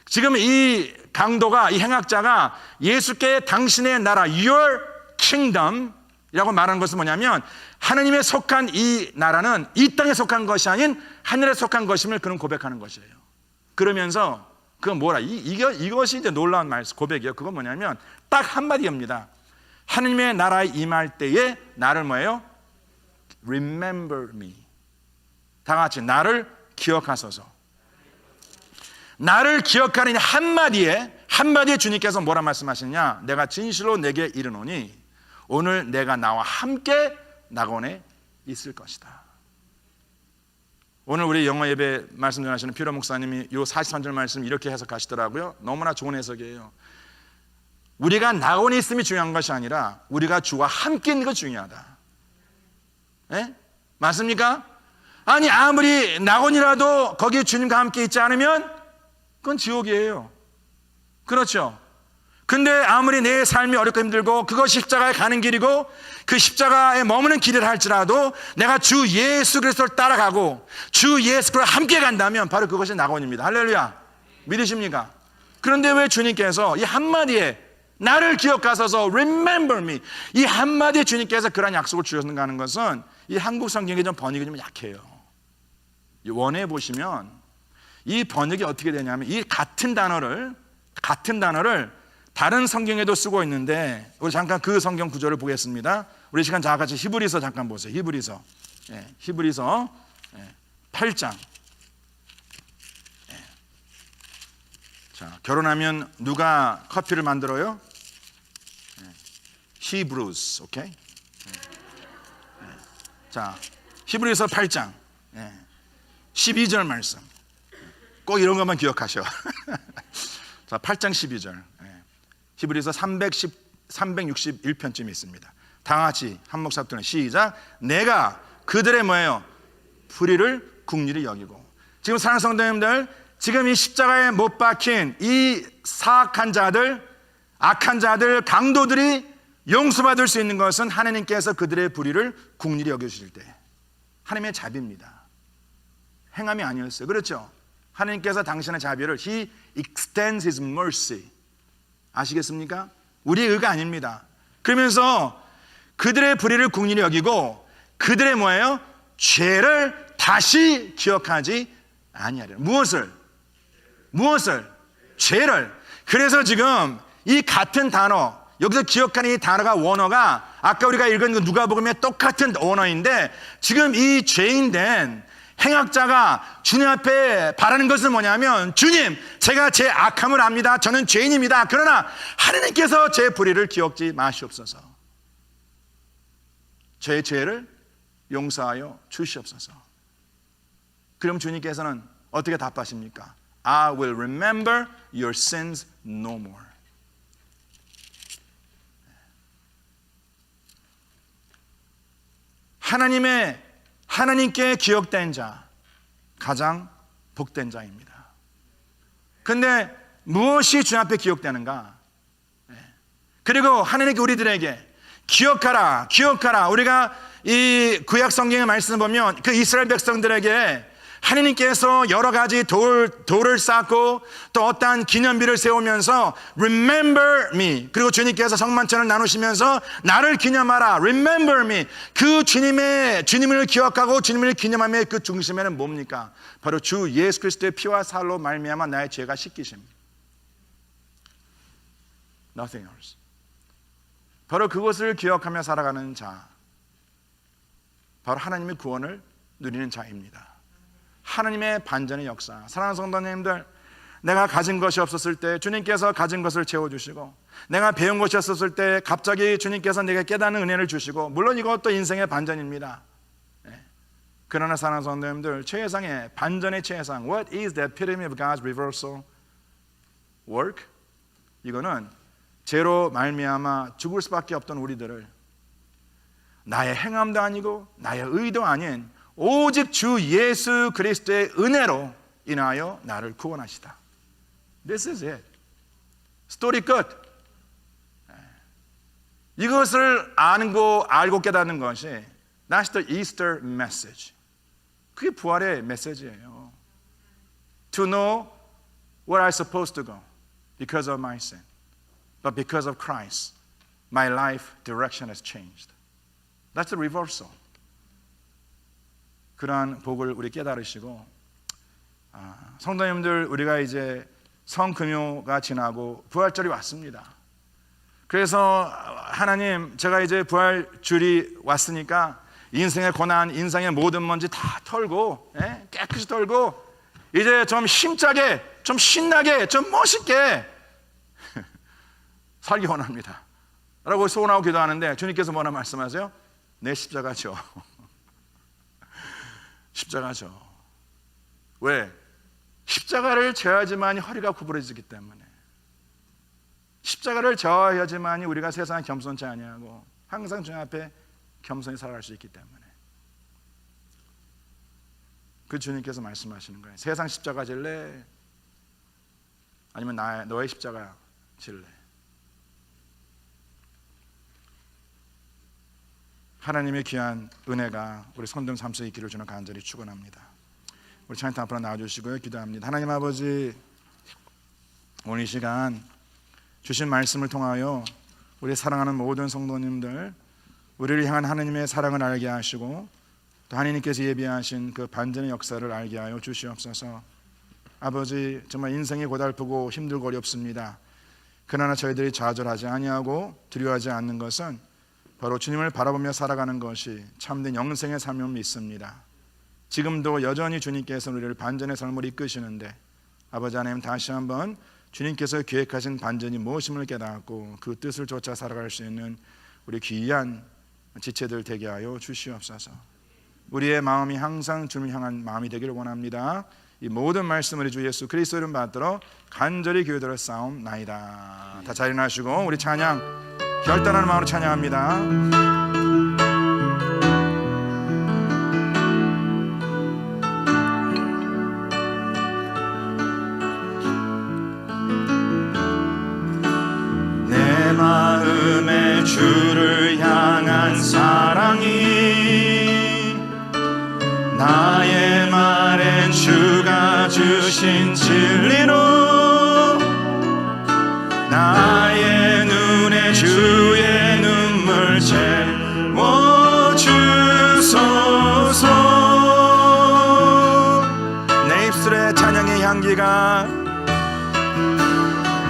지금 이 강도가, 이 행악자가 예수께 당신의 나라, your kingdom 이라고 말하는 것은 뭐냐면 하나님의 속한 이 나라는 이 땅에 속한 것이 아닌 하늘에 속한 것임을 그는 고백하는 것이에요. 그러면서 그건 뭐라? 이것이 이제 놀라운 말씀, 고백이에요. 그건 뭐냐면 딱 한마디입니다. 하나님의 나라에 임할 때에 나를 뭐예요? Remember me. 다 같이 나를 기억하소서. 나를 기억하는 한마디에 주님께서 뭐라 말씀하시느냐? 내가 진실로 내게 이르노니 오늘 내가 나와 함께 낙원에 있을 것이다. 오늘 우리 영어 예배 말씀 전하시는 피로 목사님이 이 43절 말씀 이렇게 해석하시더라고요. 너무나 좋은 해석이에요. 우리가 낙원에 있음이 중요한 것이 아니라 우리가 주와 함께 있는 것이 중요하다. 예? 맞습니까? 아니 아무리 낙원이라도 거기에 주님과 함께 있지 않으면 그건 지옥이에요. 그렇죠? 근데 아무리 내 삶이 어렵고 힘들고 그것이 십자가에 가는 길이고 그 십자가에 머무는 길이라 할지라도 내가 주 예수 그리스도를 따라가고 주 예수 그리스도와 함께 간다면 바로 그것이 낙원입니다. 할렐루야. 믿으십니까? 그런데 왜 주님께서 이 한마디에 나를 기억하소서 remember me 이 한마디에 주님께서 그런 약속을 주셨는가 하는 것은 이 한국 성경에 좀 번역이 좀 약해요. 원에 보시면 이 번역이 어떻게 되냐면 이 같은 단어를 다른 성경에도 쓰고 있는데 우리 잠깐 그 성경 구절을 보겠습니다. 우리 시간 다 같이 히브리서 잠깐 보세요. 히브리서 8장. 자, 결혼하면 누가 커피를 만들어요? 히브루스, 오케이? 자, 히브리서 8장 12절 말씀. 꼭 이런 것만 기억하셔. 자, 8장 12절. 히브리서 361편쯤이 있습니다. 다 같이 한 목소리로 듣는 시작. 내가 그들의 뭐예요? 불의를 긍휼히 여기고. 지금 사랑하는 성도님들, 지금 이 십자가에 못 박힌 이 사악한 자들, 악한 자들, 강도들이 용서받을 수 있는 것은 하나님께서 그들의 불의를 긍휼히 여겨주실 때 하나님의 자비입니다. 행함이 아니었어요. 그렇죠? 하나님께서 당신의 자비를 He extends His mercy. 아시겠습니까? 우리의 의가 아닙니다. 그러면서 그들의 불의를 긍휼히 여기고 그들의 뭐예요? 죄를 다시 기억하지 아니하리라. 무엇을? 죄를. 그래서 지금 이 같은 단어, 여기서 기억하는 이 단어가 원어가 아까 우리가 읽은 그 누가복음의 똑같은 원어인데 지금 이 죄인된 행악자가 주님 앞에 바라는 것은 뭐냐면 주님, 제가 제 악함을 압니다. 저는 죄인입니다. 그러나 하나님께서 제 불의를 기억지 마시옵소서. 제 죄를 용서하여 주시옵소서. 그럼 주님께서는 어떻게 답하십니까? I will remember your sins no more. 하나님께 기억된 자, 가장 복된 자입니다. 근데 무엇이 주님 앞에 기억되는가? 그리고 하나님께 우리들에게 기억하라. 우리가 이 구약 성경의 말씀을 보면 그 이스라엘 백성들에게 하나님께서 여러 가지 돌을 쌓고 또 어떠한 기념비를 세우면서 Remember me. 그리고 주님께서 성만찬을 나누시면서 나를 기념하라. Remember me. 그 주님을 기억하고 주님을 기념함의 그 중심에는 뭡니까? 바로 주 예수 그리스도의 피와 살로 말미암아 나의 죄가 씻기심. Nothing else. 바로 그것을 기억하며 살아가는 자, 바로 하나님의 구원을 누리는 자입니다. 하나님의 반전의 역사. 사랑하는 성도님들, 내가 가진 것이 없었을 때 주님께서 가진 것을 채워주시고, 내가 배운 것이 없었을 때 갑자기 주님께서 내게 깨닫는 은혜를 주시고, 물론 이것도 인생의 반전입니다. 그러나 사랑하는 성도님들, 최상의 반전의 최상, What is the epitome of God's reversal work? 이거는 죄로 말미암아 죽을 수밖에 없던 우리들을 나의 행함도 아니고 나의 의도 아닌 오직 주 예수 그리스도의 은혜로 인하여 나를 구원하시다. This is it. 스토리 끝. 이것을 알고 깨닫는 것이 That's the Easter message. 그게 부활의 메시지예요. To know where I'm supposed to go because of my sin. But because of Christ, my life direction has changed. That's the reversal. 그러한 복을 우리 깨달으시고, 성도님들, 우리가 이제 성금요가 지나고 부활절이 왔습니다. 그래서 하나님, 제가 이제 부활줄이 왔으니까 인생의 고난, 인생의 모든 먼지 다 털고, 깨끗이 털고 이제 좀 힘차게, 좀 신나게, 좀 멋있게 살기 원합니다 라고 소원하고 기도하는데 주님께서 뭐라 말씀하세요? 내 십자가죠. 십자가죠. 왜? 십자가를 져야지만 허리가 구부러지기 때문에. 십자가를 져야지만 우리가 세상에 겸손치 아니하고 항상 주님 앞에 겸손히 살아갈 수 있기 때문에. 그 주님께서 말씀하시는 거예요. 세상 십자가 질래? 아니면 너의 십자가 질래? 하나님의 귀한 은혜가 우리 손등 삶 속에 있기를 주는 간절히 축원합니다. 우리 찬양 앞으로 나와주시고요, 기도합니다. 하나님 아버지, 오늘 이 시간 주신 말씀을 통하여 우리 사랑하는 모든 성도님들, 우리를 향한 하나님의 사랑을 알게 하시고 또 하나님께서 예비하신 그 반전의 역사를 알게 하여 주시옵소서. 아버지, 정말 인생이 고달프고 힘들고 어렵습니다. 그러나 저희들이 좌절하지 아니하고 두려워하지 않는 것은 바로 주님을 바라보며 살아가는 것이 참된 영생의 삶임을 믿습니다. 지금도 여전히 주님께서 우리를 반전의 삶을 이끄시는데 아버지 하나님, 다시 한번 주님께서 계획하신 반전이 무엇임을 깨닫고 그 뜻을 쫓아 살아갈 수 있는 우리 귀한 지체들 되게 하여 주시옵소서. 우리의 마음이 항상 주님을 향한 마음이 되기를 원합니다. 이 모든 말씀을 주 예수 그리스도 이름 받들어 간절히 기도드려 싸움나이다. 다 자리 나시고 우리 찬양 결단하는 마음으로 찬양합니다. 내 마음에 주를 향한 사랑이 나의 말엔 주가 주신 진리로 나의 눈에 주의 눈물 채워주소서. 내 입술에 찬양의 향기가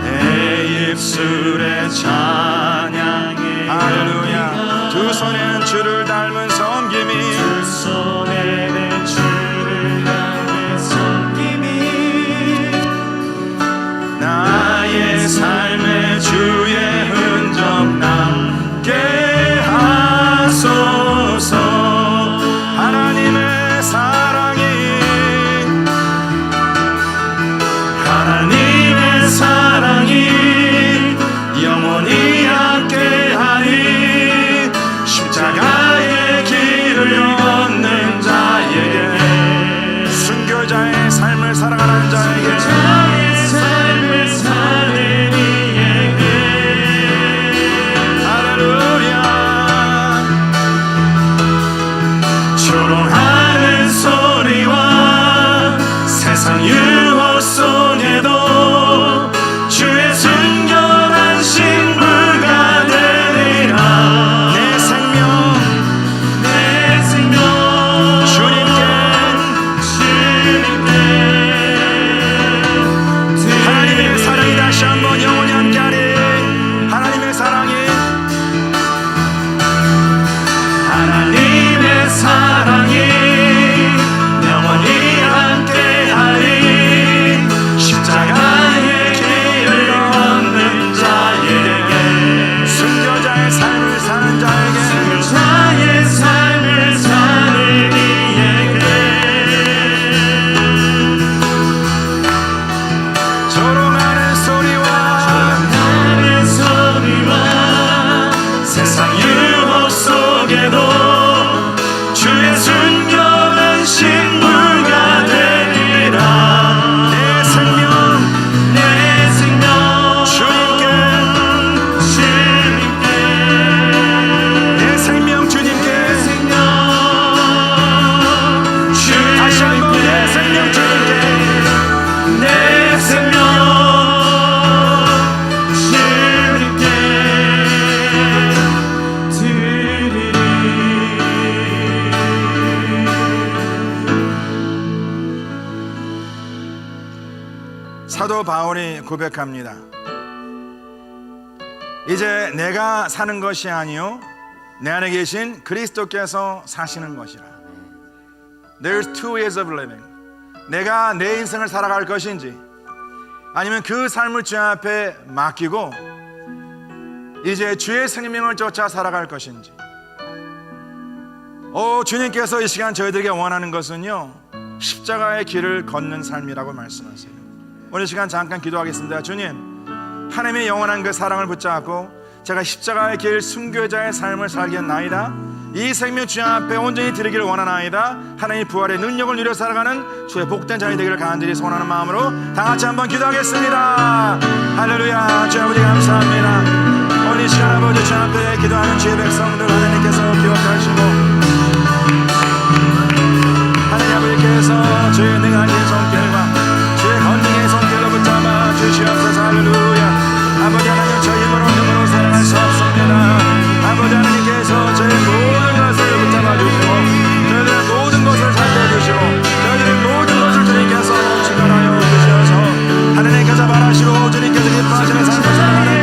내 입술에 찬양의 할렐루야. 두 손에는 주를 닮은 섬김이 두 손에는 주를 향해 섬김이 나의 삶에 주의 흔적 남게 하소서. 하나님의 사랑이 하나님의 사랑이 영원히 함께하니 십자가의 길을 걷는 자에게 순교자의 삶을 살아가는 자에게 자의 삶을 사는 이에게 할렐루야. 조롱하는 소리와 세상 유혹 속에도 주의 순결한 신부가 되리라. 내 생명 내 생명 주님께 하나님의 사랑이 다시 한번 영원히 함께하리. 하나님의 사랑이 하나님의 사랑이 영원히 함께하리. 십자가의 길을 걷는 자에게 순교자의 삶을 사는 자에게 자의 삶을 사는 이에게 조롱하는 소리와 하는 소리와 세상 유혹 속에도 주의 순결한 신부가 되리라. 내 생명 내 생명 주님께 내 생명 주님께 다시 한번 내 생명 주님께 내 생명 주님께 드리리. 사도 바울이 고백합니다. 이제 내가 사는 것이 아니요 내 안에 계신 그리스도께서 사시는 것이라. There's two ways of living. 내가 내 인생을 살아갈 것인지 아니면 그 삶을 주 앞에 맡기고 이제 주의 생명을 쫓아 살아갈 것인지. 주님께서 이 시간 저희들에게 원하는 것은요 십자가의 길을 걷는 삶이라고 말씀하세요. 오늘 시간 잠깐 기도하겠습니다. 주님, 하나님의 영원한 그 사랑을 붙잡고 제가 십자가의 길 순교자의 삶을 살겠나이다. 이 생명 주 앞에 온전히 드리기를 원하나이다. 하나님 부활의 능력을 누려 살아가는 주의 복된 자녀 되기를 간절히 소원하는 마음으로 다 같이 한번 기도하겠습니다. 할렐루야. 주 아버지 감사합니다. 오늘 이 시간 아버지 주 앞에 기도하는 주의 백성들 하나님께서 기억하시고 하나님 아버지께서 주의 능하신 손길과 주의 권능의 손길로 붙잡아 주시옵소서. 할렐루야. 아버지 하나님 저희 힘으로 능으로 살아갈 수 없습니다. 아버지 하나님께서 저희 모든 것을 붙잡아 주시고 저희들의 모든 것을 살펴주시고 저희들의 모든 것을 주님께서 축원하여 주셔서 하나님께서 바라시고 주님께서 기뻐하시는 삶을 살아가는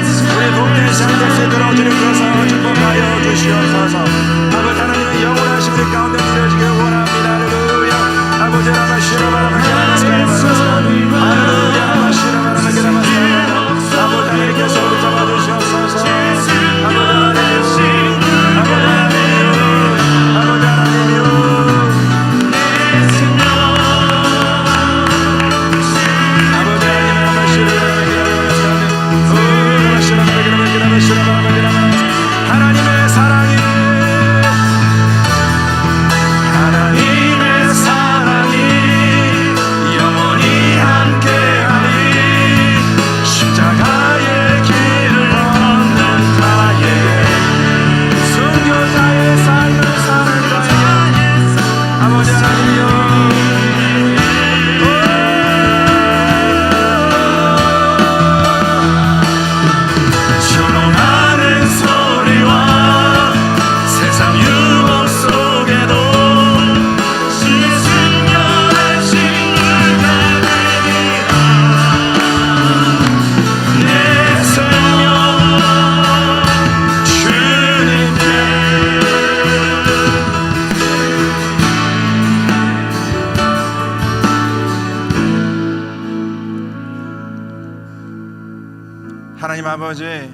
아버지,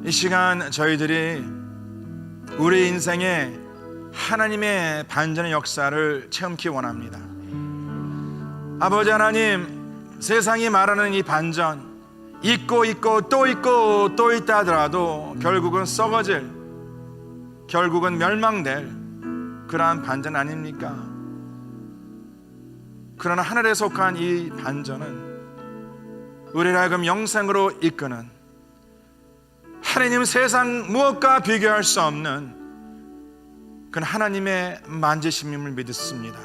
이 시간 저희들이 우리 인생에 하나님의 반전의 역사를 체험하기 원합니다. 아버지 하나님, 세상이 말하는 이 반전, 있고 또 있고 또 있다 하더라도 결국은 썩어질, 결국은 멸망될 그러한 반전 아닙니까? 그러나 하늘에 속한 이 반전은 우리를 하여금 영생으로 이끄는, 하나님 세상 무엇과 비교할 수 없는 그건 하나님의 만지심임을 믿습니다.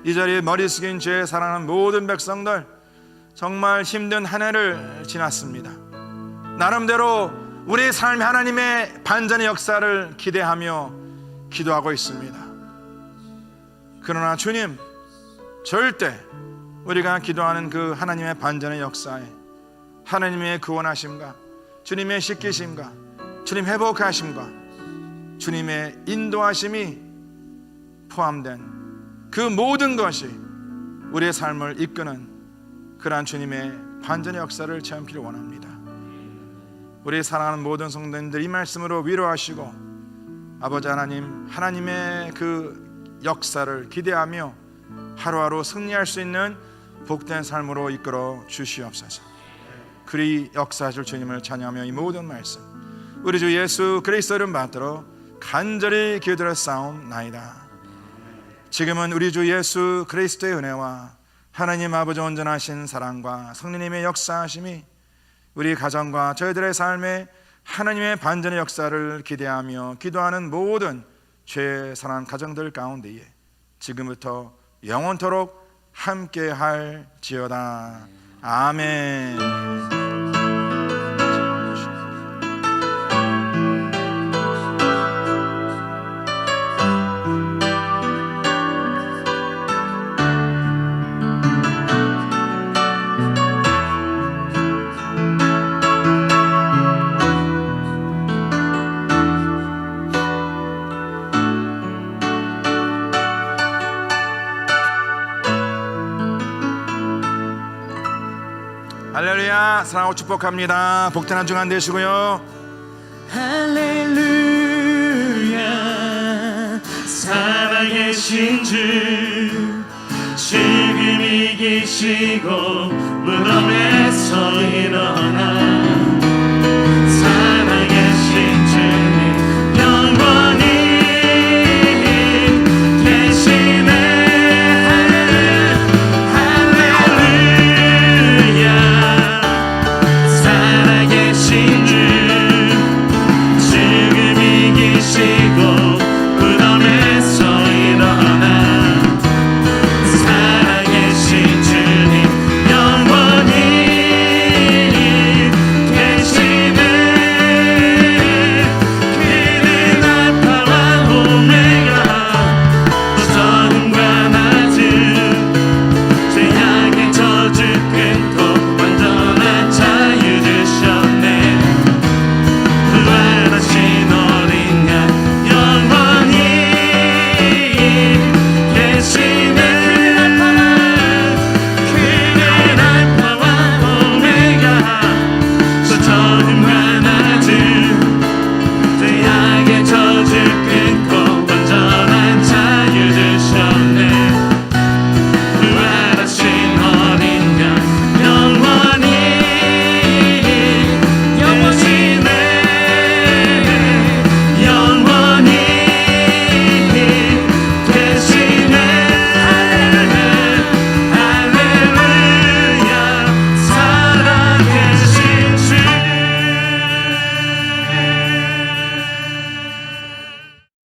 이 자리에 머리 숙인 죄에 사랑하는 모든 백성들, 정말 힘든 한 해를 지났습니다. 나름대로 우리의 삶이 하나님의 반전의 역사를 기대하며 기도하고 있습니다. 그러나 주님, 절대 우리가 기도하는 그 하나님의 반전의 역사에 하나님의 구원하심과 주님의 씻기심과 주님 회복하심과 주님의 인도하심이 포함된 그 모든 것이 우리의 삶을 이끄는 그러한 주님의 반전의 역사를 체험하기를 원합니다. 우리 사랑하는 모든 성도님들 이 말씀으로 위로하시고 아버지 하나님, 하나님의 그 역사를 기대하며 하루하루 승리할 수 있는 복된 삶으로 이끌어 주시옵소서. 그리 역사하실 주님을 찬양하며 이 모든 말씀 우리 주 예수 그리스도 이름 받들어 간절히 기도드렸사옵나이다. 지금은 우리 주 예수 그리스도의 은혜와 하나님 아버지 온전하신 사랑과 성령님의 역사하심이 우리 가정과 저희들의 삶에 하나님의 반전의 역사를 기대하며 기도하는 모든 죄 사랑하는 가정들 가운데에 지금부터 영원토록 함께 할지어다. 아멘. 할렐루야. 사랑하고 축복합니다. 복된 한 주간 되시고요. 할렐루야. 살아계신 주 지금 이기시고 무덤에서 일어나